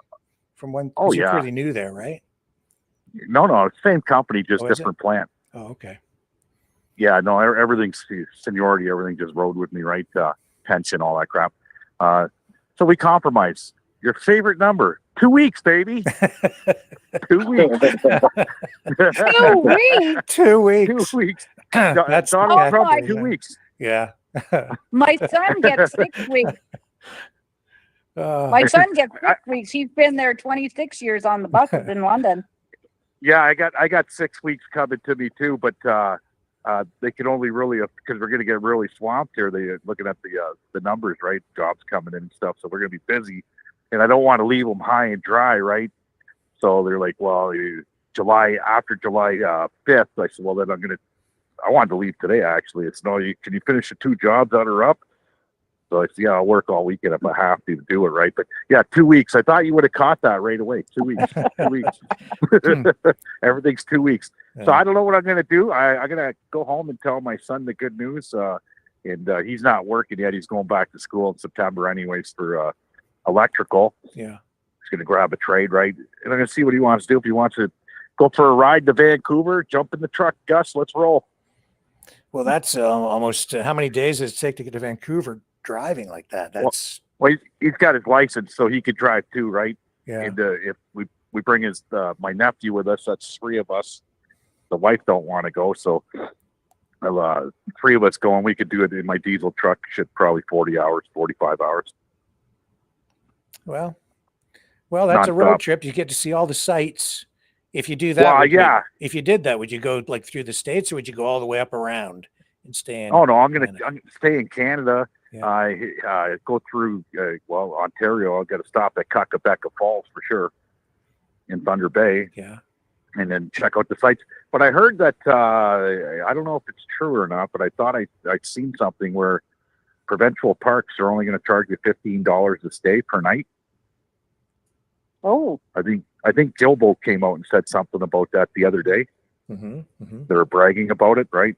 from one? Oh, You're pretty new there, right? No. Same company, just different plant. Oh, okay. Yeah, no, everything's seniority. Everything just rode with me, right? Pension, all that crap. So we compromised. Your favorite number? 2 weeks, baby. 2 weeks. 2 weeks. 2 weeks. 2 weeks. That's Donald Trump. 2 weeks. Yeah. My son gets 6 weeks. My son gets 6 weeks. He's been there 26 years on the buses in London. Yeah, I got 6 weeks coming to me too, but they can only really, because we're going to get really swamped here. They're looking at the numbers, right? Jobs coming in and stuff, so we're going to be busy, and I don't want to leave them high and dry, right? So they're like, well, after July 5th. I said, well, then I wanted to leave today. Actually, it's no. Can you finish the 2 jobs that are up? So I said, yeah, I'll work all weekend if I have to do it, right? But yeah, 2 weeks. I thought you would have caught that right away. 2 weeks. 2 weeks. Everything's 2 weeks. So I don't know what I'm going to do. I'm going to go home and tell my son the good news. And he's not working yet. He's going back to school in September anyways for electrical. Yeah. He's going to grab a trade, right? And I'm going to see what he wants to do. If he wants to go for a ride to Vancouver, jump in the truck, Gus, let's roll. Well, that's almost, how many days does it take to get to Vancouver driving like that? That's well, he's got his license, so he could drive too, right? Yeah. And if we bring his my nephew with us, that's 3 of us. The wife don't want to go, so 3 of us going. We could do it in my diesel truck. Should probably 40 hours, 45 hours. Well, that's a road trip. You get to see all the sights. If you do that, if you did that, would you go like through the States, or would you go all the way up around and stay in? Oh no, I'm gonna stay in Canada. I go through, Ontario. I'll get a stop at Kakabeka Falls for sure in Thunder Bay. Yeah. And then check out the sites. But I heard that, I don't know if it's true or not, but I thought I'd seen something where provincial parks are only going to charge you $15 a stay per night. Oh. I think Gilbo came out and said something about that the other day. They were bragging about it, right?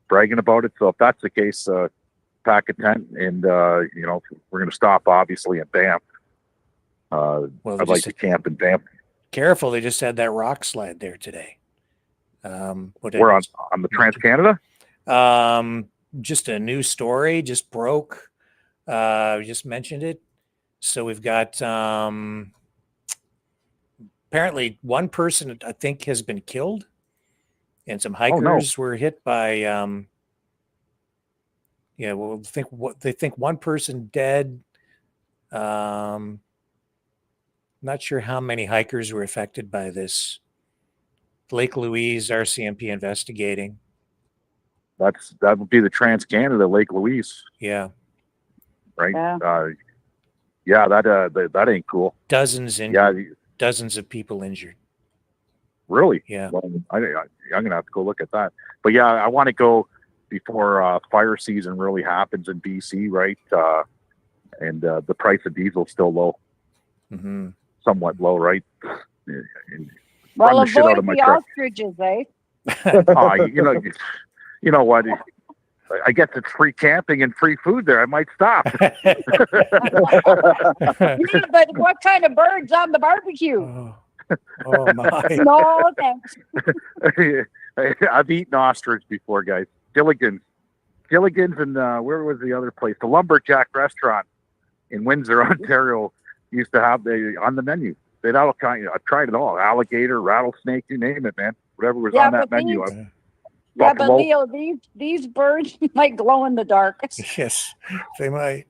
Bragging about it. So if that's the case, pack a tent and, we're going to stop obviously in Banff. I'd like to camp in Banff. Careful, they just had that rock slide there today. We're on the Trans-Canada? Just a new story, just broke. We just mentioned it. So we've got apparently one person I think has been killed, and some hikers were hit by they think one person dead. Not sure how many hikers were affected by this. Lake Louise, RCMP investigating. That would be the Trans-Canada Lake Louise. Yeah. Right. Yeah. That ain't cool. Dozens injured. Yeah. Dozens of people injured. Really? Yeah. Well, I'm gonna have to go look at that. But yeah, I want to go before fire season really happens in BC, right? And the price of diesel's still low. Somewhat low, right? Well, avoid the ostriches, eh? You know what? I guess it's free camping and free food there. I might stop. Yeah, but what kind of birds on the barbecue? Oh my! No, thanks. I've eaten ostrich before, guys. Gilligan's, and where was the other place? The Lumberjack Restaurant in Windsor, Ontario, used to have on the menu. They'd all kind. I've tried it all: alligator, rattlesnake, you name it, man. Whatever was on that menu. But Leo, these birds might glow in the dark. Yes, they might.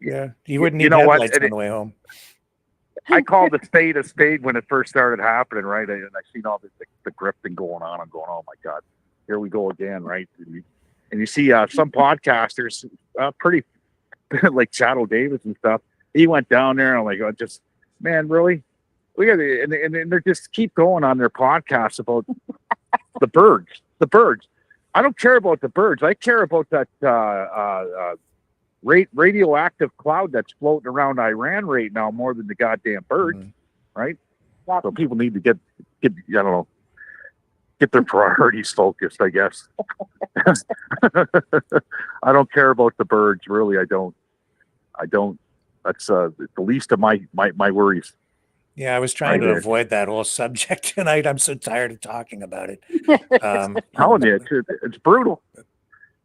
Yeah, you wouldn't need headlights on the way home. I called a spade when it first started happening, right? And I seen all the grifting going on. I'm going, oh my God, here we go again, right? And you see some podcasters, pretty like Shadow Davis and stuff. He went down there and I'm like, oh, just man, really? We got and they just keep going on their podcasts about the birds. The birds. I don't care about the birds. I care about that radioactive cloud that's floating around Iran right now more than the goddamn birds, right? So people need to get I don't know, get their priorities focused, I guess. I don't care about the birds, really. I don't. That's the least of my worries. Yeah, I was trying to avoid that whole subject tonight. I'm so tired of talking about it. Telling you, it's brutal.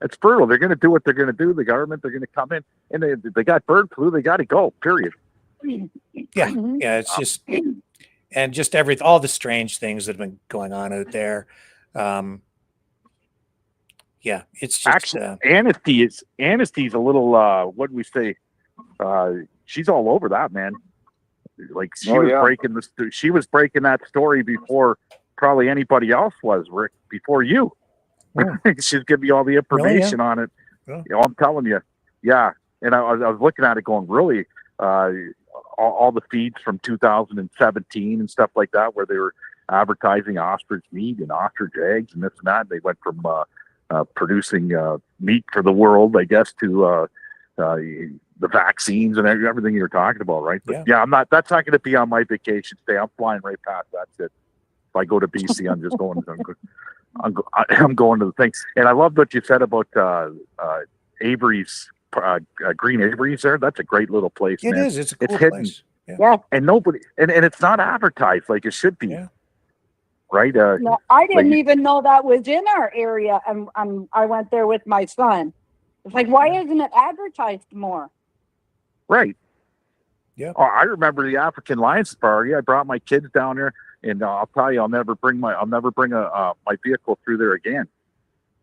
It's brutal. They're going to do what they're going to do. The government, they're going to come in, and they got bird flu. They got to go. Period. Yeah, it's just and just all the strange things that have been going on out there. Yeah, it's just actually Anasty's a little. What do we say? She's all over that, man. Like she was breaking that story before probably anybody else was, Rick, before you. She's giving me all the information on it. Yeah. I'm telling you. Yeah. And I was looking at it going, really, all the feeds from 2017 and stuff like that, where they were advertising ostrich meat and ostrich eggs and this and that. They went from producing meat for the world, I guess, to the vaccines and everything you're talking about, right? But that's not going to be on my vacation stay. I'm flying right past. That's it. If I go to BC, I'm just going. I'm going to the thing. And I loved what you said about Avery's, Green Avery's there. That's a great little place. It man. is. It's a cool hidden. place. Yeah. And nobody, and it's not advertised like it should be. Yeah. Right. No, I didn't even know that was in our area, and I went there with my son. It's like, why isn't it advertised more? Right. Yeah. Oh, I remember the African Lion Safari. I brought my kids down there, and I'll tell you, I'll never bring my vehicle through there again.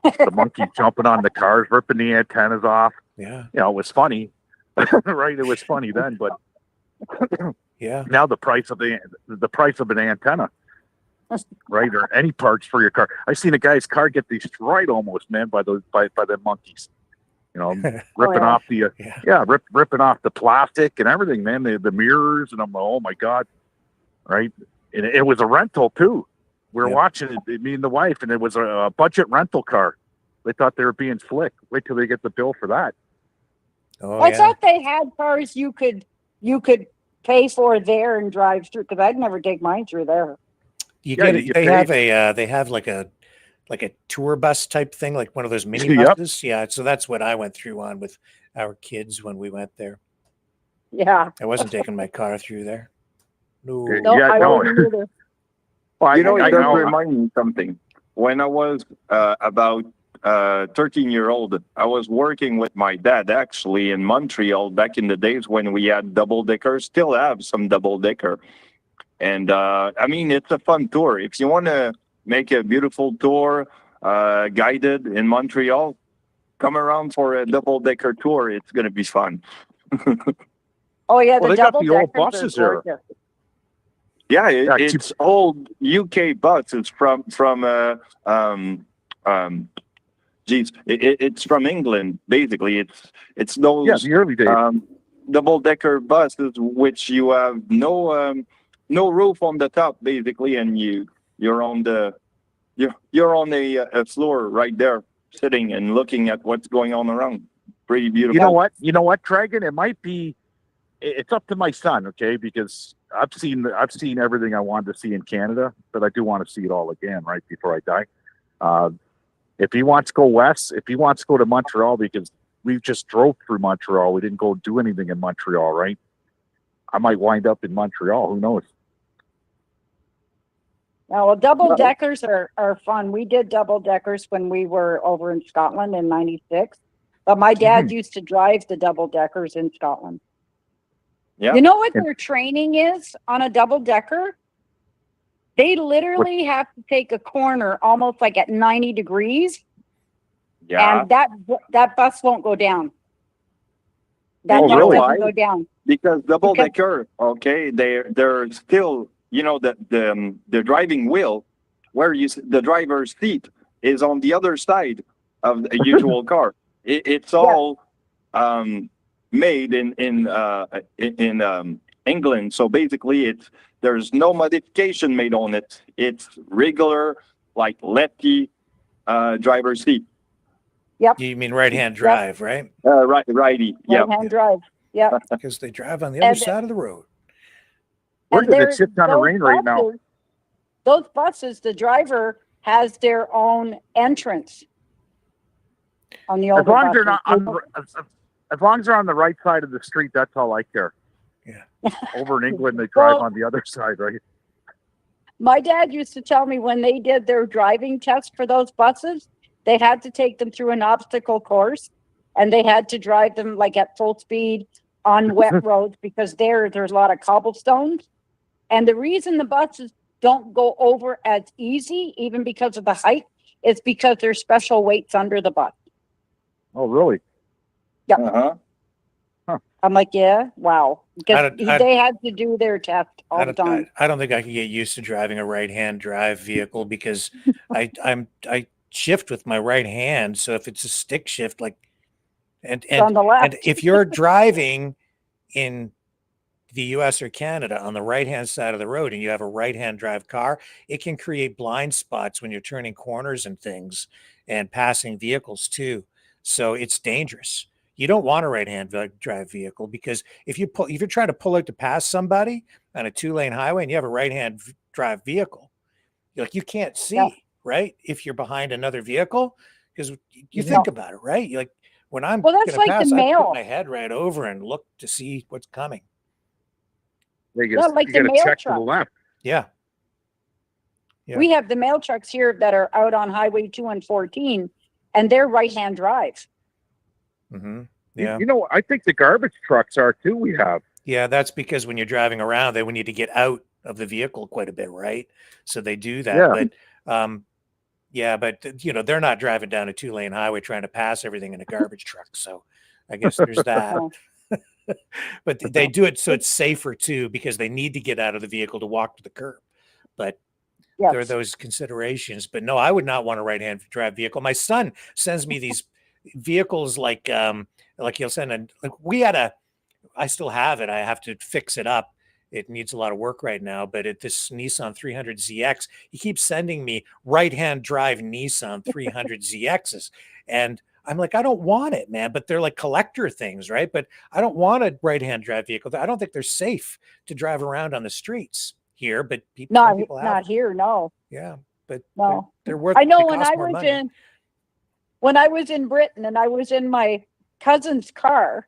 The monkeys jumping on the cars, ripping the antennas off. Yeah. You know, it was funny, right? It was funny then, but yeah. Now the price of an antenna, right, or any parts for your car. I seen a guy's car get destroyed almost, man, by the monkeys. You know, ripping off the ripping off the plastic and everything, man. The mirrors, and I'm like, oh my god, right? And it was a rental too. We were watching it, me and the wife, and it was a budget rental car. They thought they were being slick. Wait till they get the bill for that. Oh, I thought they had cars you could pay for there and drive through, because I'd never take mine through there. They have like a tour bus type thing, like one of those mini buses. Yeah, so that's what I went through on with our kids when we went there. Yeah, I wasn't taking my car through there. No, I wouldn't either. Well, it does remind me something. When I was about 13-year-old, I was working with my dad actually in Montreal back in the days when we had double deckers. Still have some double decker, and I mean, it's a fun tour. If you want to make a beautiful tour, guided in Montreal, come around for a double decker tour. It's going to be fun. Oh yeah, well, the they got double the old buses there. Yeah, it's old UK buses from it's from England basically. It's those the early days double decker buses which you have no roof on the top basically, and you're on a floor right there sitting and looking at what's going on around. Pretty beautiful. You know what, Dragon? It might be. It's up to my son, okay? Because I've seen everything I wanted to see in Canada, but I do want to see it all again, right before I die. If he wants to go west, if he wants to go to Montreal, because we just drove through Montreal, we didn't go do anything in Montreal, right? I might wind up in Montreal. Who knows? Now, well, double deckers are fun. We did double deckers when we were over in Scotland in '96, but my dad used to drive the double deckers in Scotland. Yeah. You know what their training is on a double decker? They literally have to take a corner almost like at 90 degrees. Yeah. And that bus won't go down. That bus doesn't go down. Because double decker, okay, they're still, you know, the driving wheel where the driver's seat is on the other side of a usual car. It's all made in England, so basically there's no modification made on it. It's regular, like lefty driver's seat. Yep. You mean right-hand drive, right? Righty. Yeah. Right-hand drive. Yeah. Because they drive on the other side of the road. Where did it sit down the rain right now? Those buses, the driver has their own entrance on the older as long as buses. they're not as long as they're on the right side of the street, that's all I care. Yeah. Over in England, they drive on the other side, right? My dad used to tell me when they did their driving test for those buses, they had to take them through an obstacle course, and they had to drive them like at full speed on wet roads because there's a lot of cobblestones. And the reason the buses don't go over as easy, even because of the height, is because there's special weights under the bus. Oh, really? Yeah. Huh. I'm like, yeah, wow. Because they had to do their test all the time. I don't think I can get used to driving a right-hand drive vehicle because I shift with my right hand. So if it's a stick shift, like, and on the left. And if you're driving in the US or Canada on the right-hand side of the road and you have a right-hand drive car, it can create blind spots when you're turning corners and things and passing vehicles too. So it's dangerous. You don't want a right-hand drive vehicle because if you're trying to pull out to pass somebody on a 2-lane highway and you have a right-hand drive vehicle, you can't see, right? If you're behind another vehicle, because you think about it, right? You're like, when I'm going to pass, I put my head right over and look to see what's coming. You got to check to the left. Yeah. We have the mail trucks here that are out on Highway 2 and 14, and they're right-hand drive. Mm-hmm. Yeah. You know, I think the garbage trucks are too. We have. Yeah, that's because when you're driving around, they need to get out of the vehicle quite a bit, right? So they do that. Yeah. But they're not driving down a 2-lane highway trying to pass everything in a garbage truck. So I guess there's that. But they do it so it's safer too, because they need to get out of the vehicle to walk to the curb. But there are those considerations. But no, I would not want a right-hand drive vehicle. My son sends me these vehicles like you'll send and like I still have it. I have to fix it up. It needs a lot of work right now, but this Nissan 300ZX, he keeps sending me right-hand drive Nissan 300ZXs. And I'm like, I don't want it, man, but they're like collector things, right? But I don't want a right-hand drive vehicle. I don't think they're safe to drive around on the streets here, but people have not here, no. Yeah, but no. they're worth. I know they when cost I more was money. when I was in Britain and I was in my cousin's car,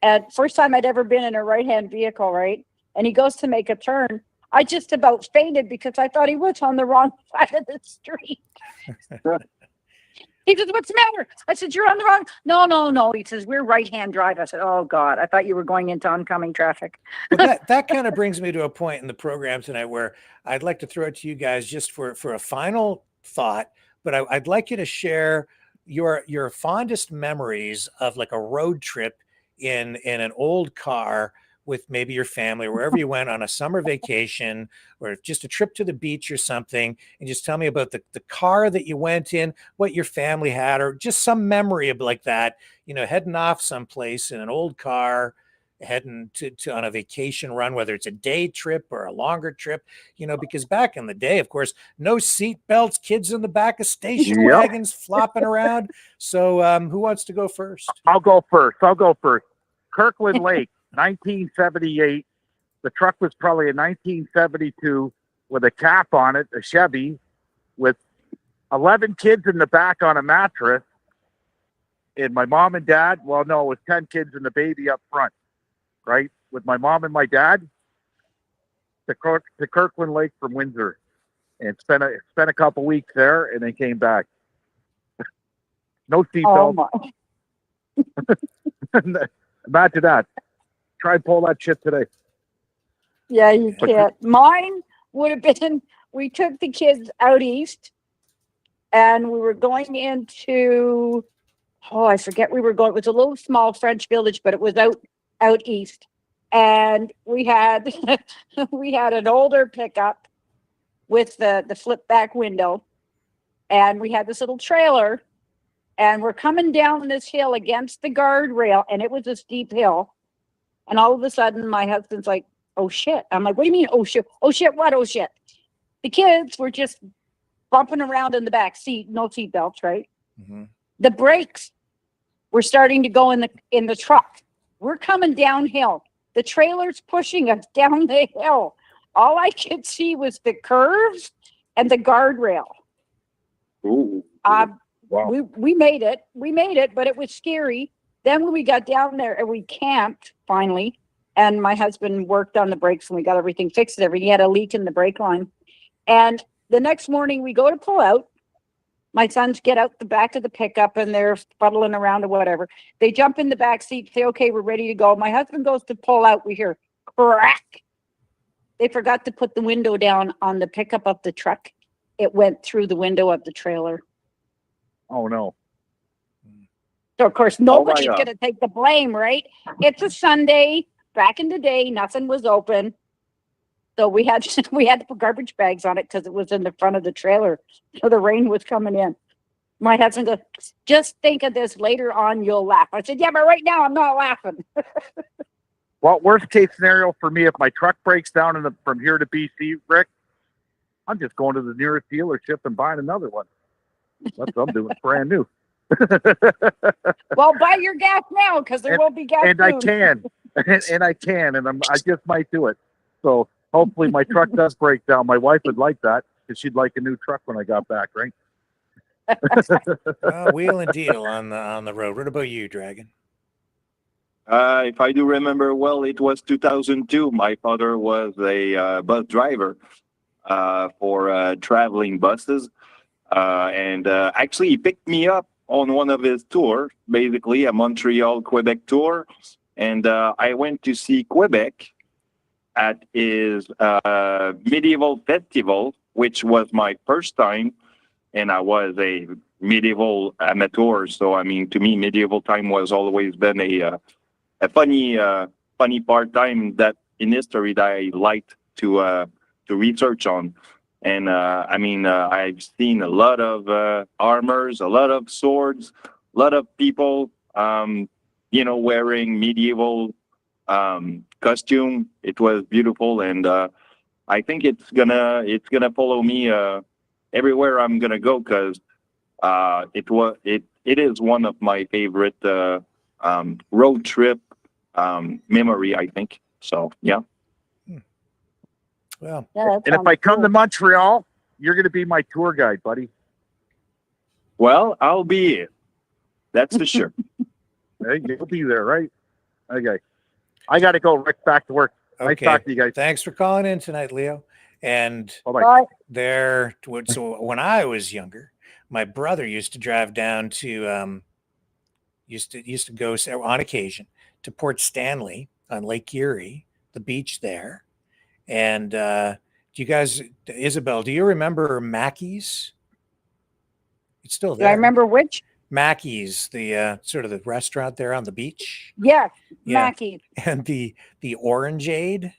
and first time I'd ever been in a right-hand vehicle, right? And he goes to make a turn. I just about fainted because I thought he was on the wrong side of the street. He says, "What's the matter?" I said, "You're on the wrong." No. He says, "We're right-hand drive." I said, "Oh God, I thought you were going into oncoming traffic." Well, that kind of brings me to a point in the program tonight where I'd like to throw it to you guys just for a final thought. But I'd like you to share your fondest memories of like a road trip in an old car with maybe your family or wherever you went on a summer vacation or just a trip to the beach or something, and just tell me about the car that you went in, what your family had, or just some memory of like that, heading off someplace in an old car, heading to on a vacation run, whether it's a day trip or a longer trip, because back in the day, of course, no seat belts, kids in the back of station wagons flopping around. So who wants to go first? I'll go first. Kirkland Lake, 1978. The truck was probably a 1972 with a cap on it, a Chevy, with 11 kids in the back on a mattress. And my mom and dad, well, no, it was 10 kids and the baby up front, right? With my mom and my dad to Kirkland Lake from Windsor, and spent a couple weeks there and then came back. No seatbelt. Imagine that. Try and pull that shit today. Yeah, you can't. Mine would have been, we took the kids out east and we were going into, I forget we were going, it was a little small French village, but it was out east. And we had an older pickup with the flip back window, and we had this little trailer, and we're coming down this hill against the guardrail, and it was a steep hill. And all of a sudden my husband's like, "Oh shit." I'm like, "What do you mean, oh shit? Oh shit, what? Oh shit." The kids were just bumping around in the back seat, no seat belts, right? Mm-hmm. The brakes were starting to go in the truck. We're coming downhill. The trailer's pushing us down the hill. All I could see was the curves and the guardrail. Ooh. Wow. We made it, but it was scary. Then when we got down there and we camped finally, and my husband worked on the brakes and we got everything fixed. He had a leak in the brake line. And the next morning we go to pull out. My sons get out the back of the pickup and they're sputtling around or whatever. They jump in the back seat, say, "Okay, we're ready to go." My husband goes to pull out. We hear crack. They forgot to put the window down on the pickup of the truck. It went through the window of the trailer. Oh no. So of course nobody's going to take the blame, right? It's a Sunday. Back in the day, nothing was open. So we had to put garbage bags on it because it was in the front of the trailer. So the rain was coming in. My husband goes, "Just think of this, later on you'll laugh." I said, "Yeah, but right now I'm not laughing." Well, worst case scenario for me, if my truck breaks down from here to BC, Rick, I'm just going to the nearest dealership and buying another one. That's what I'm doing. It's brand new. Well, buy your gas now because there won't be gas and soon. I can, and I just might do it. So hopefully my truck does break down. My wife would like that because she'd like a new truck when I got back, right? Wheel and deal on the road. What about you, Dragon? If I do remember well, it was 2002. My father was a bus driver for traveling buses. And actually, he picked me up on one of his tours, basically a Montreal, Quebec tour. And I went to see Quebec at his medieval festival, which was my first time. And I was a medieval amateur. So, I mean, to me, medieval time was always been a funny part time that in history that I liked to research on. And I mean, I've seen a lot of armors, a lot of swords, lot of people, wearing medieval costume. It was beautiful, and I think it's gonna follow me everywhere I'm gonna go, because it is one of my favorite road trip memory, I think. So yeah. Well, and if I come to Montreal, you're going to be my tour guide, buddy. Well, I'll be it. That's for sure. Hey, you'll be there, right? Okay. I got to go right back to work. Okay. Nice talking to you guys. Thanks for calling in tonight, Leo. And Bye-bye. so when I was younger, my brother used to drive down to used to go on occasion to Port Stanley on Lake Erie, the beach there. And do you guys, Isabel, do you remember Mackey's? It's still there. Do I remember which? Mackey's, the sort of the restaurant there on the beach. Yes, Yeah. Mackey. And the orangeade.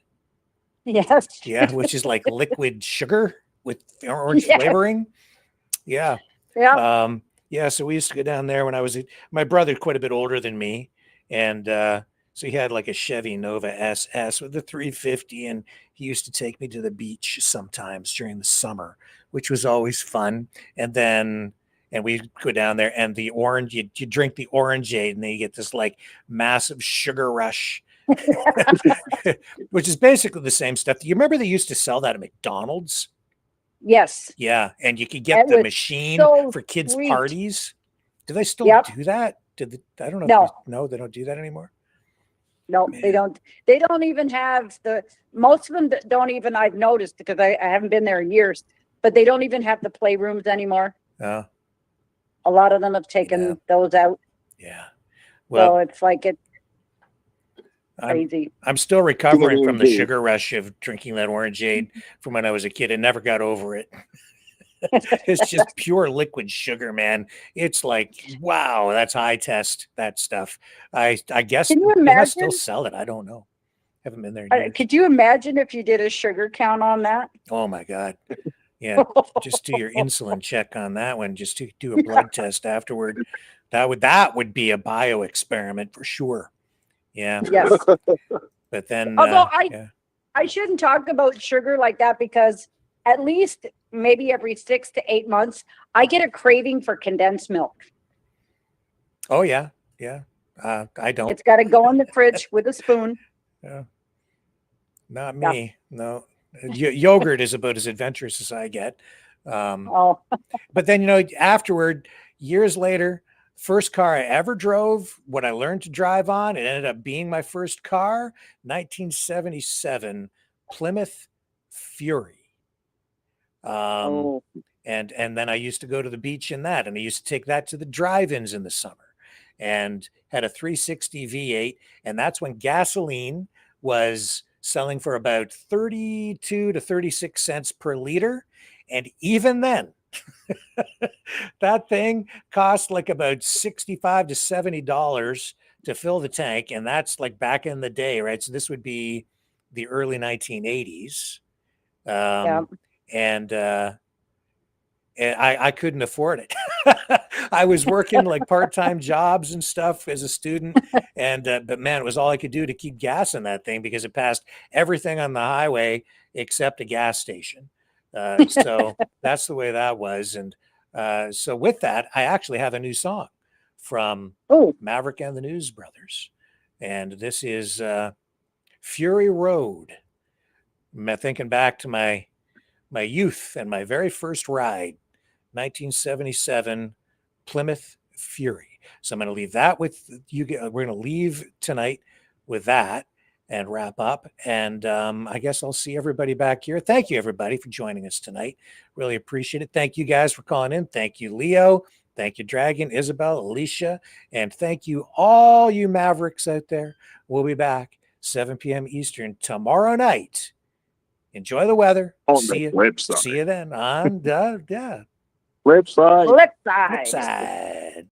Yes. Yeah, which is like liquid sugar with orange Yes. flavoring. Yeah. Yeah. Yeah, so we used to go down there when I was my brother quite a bit older than me, and so he had like a Chevy Nova SS with a 350, and he used to take me to the beach sometimes during the summer, which was always fun. And we'd go down there, and the orange, you drink the orangeade, and then you get this like massive sugar rush, which is basically the same stuff. Do you remember they used to sell that at McDonald's? Yes. Yeah, and you could get It the was machine so for kids' sweet. parties. Do they still Yep. do that? I don't know. No. No, they don't do that anymore. No, they don't. They don't even have most of them don't even, I've noticed, because I haven't been there in years, but they don't even have the playrooms anymore. Oh, A lot of them have taken those out. yeah. So Well, it's like it's I'm, crazy. I'm still recovering from the Indeed. sugar rush of drinking that orangeade from when I was a kid. I never got over it. It's just pure liquid sugar, man. It's like, wow, that's high test, that stuff. I guess Can you they must still imagine? sell it. I don't know. Haven't been there in years. Could you imagine if you did a sugar count on that? Oh my God. Yeah. Just do your insulin check on that one. Just to do a blood test afterward. That would be a bio experiment for sure. Yeah. Yes. But then Although yeah. I shouldn't talk about sugar like that, because at least maybe every 6 to 8 months, I get a craving for condensed milk. Oh yeah. Yeah. I don't. It's got to go in the fridge with a spoon. Yeah. Not me. No. Yogurt is about as adventurous as I get. Oh, But then, afterward, years later, first car I ever drove, what I learned to drive on, it ended up being my first car, 1977 Plymouth Fury. oh. And then I used to go to the beach in that, and I used to take that to the drive-ins in the summer, and had a 360 V8, and that's when gasoline was selling for about 32 to 36 cents per liter, and even then, that thing cost like about $65 to $70 to fill the tank, and that's like back in the day, right? So this would be the early 1980s, and I couldn't afford it. I was working like part-time jobs and stuff as a student, and but man, it was all I could do to keep gas in that thing, because it passed everything on the highway except a gas station. So that's the way that was. And so with that, I actually have a new song from Maverick and the News Brothers, and this is Fury Road. I'm thinking back to my youth and my very first ride, 1977 Plymouth Fury. So I'm going to leave that with you. We're going to leave tonight with that and wrap up. And I guess I'll see everybody back here. Thank you, everybody, for joining us tonight. Really appreciate it. Thank you guys for calling in. Thank you, Leo. Thank you, Dragon, Isabel, Alicia. And thank you, all you Mavericks out there. We'll be back 7 p.m. Eastern tomorrow night. Enjoy the weather. See you then on the Flip side. Flip side. flip side.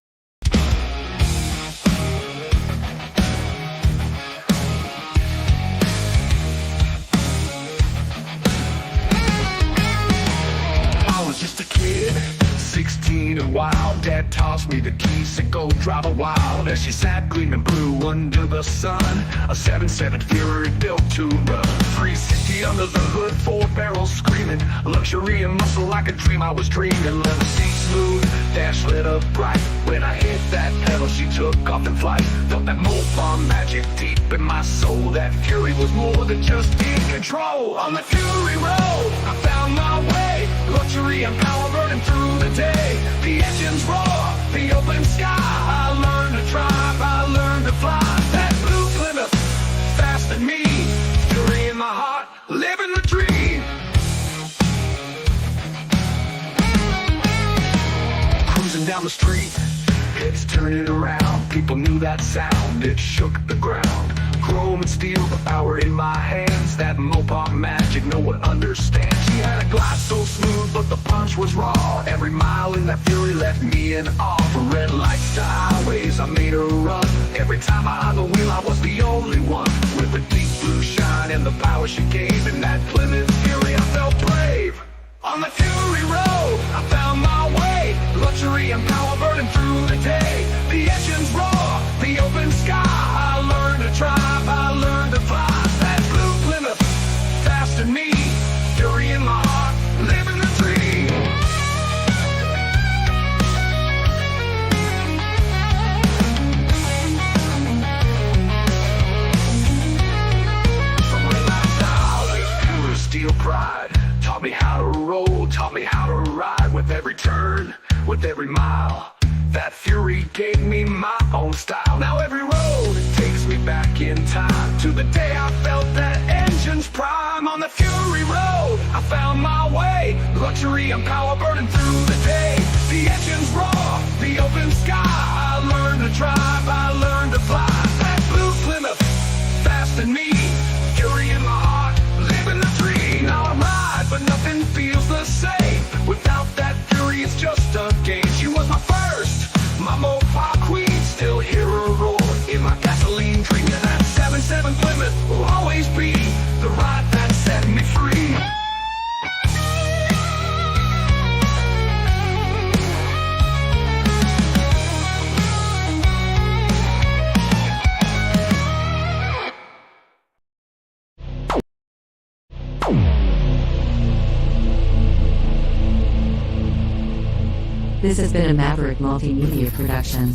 I was just a kid, 16 or wild. Dad tossed me the keys, said go drive a while. As she sat gleaming blue under the sun, a 7.7 Fury built to run. 360 under the hood, 4 barrels screaming. Luxury and muscle like a dream I was dreaming. Let the seat smooth, dash lit up bright. When I hit that pedal, she took off in flight. Felt that Mopar magic deep in my soul. That Fury was more than just in control. On the Fury road, I found my way. Luxury and power burning through the day. The engines roar, the open sky. I learned to drive, I learned to fly. That blue Plymouth, fast than me. Fury in my heart, living the dream. Cruising down the street, hips turning around. People knew that sound, it shook the ground. Chrome and steel, the power in my hands. That Mopar magic no one understands. She had a glass so smooth, but the punch was raw. Every mile in that Fury left me in awe. From red lights to highways, I made her run. Every time I had the wheel, I was the only one. With the deep blue shine and the power she gave. In that Plymouth Fury, I felt brave. On the Fury road, I found my way. Luxury and power burning through the day. The engines roar, the open sky. I learned to drive, I learned to fly. That blue Plymouth, fast than me. Fury in my heart, living the dream. From red lights to highways, pure steel pride. Taught me how to roll, taught me how to ride. With every turn, with every mile, that Fury gave me my own style. Now every road takes me back in time to the day I felt that engine's prime. On the Fury road, I found my way. Luxury and power burning through the day. The engines roar, the open sky. I learned to drive, I learned to fly. That blue Plymouth, fast than me. Fury in my heart, living the dream. Now I ride, but nothing feels the same. Without that Fury, it's just a game. She was my first, my Mopar queen. Still hear her roar in my gasoline dream. And that 7.7 Plymouth will always be the ride that set me free. This has been a Maverick Multimedia production.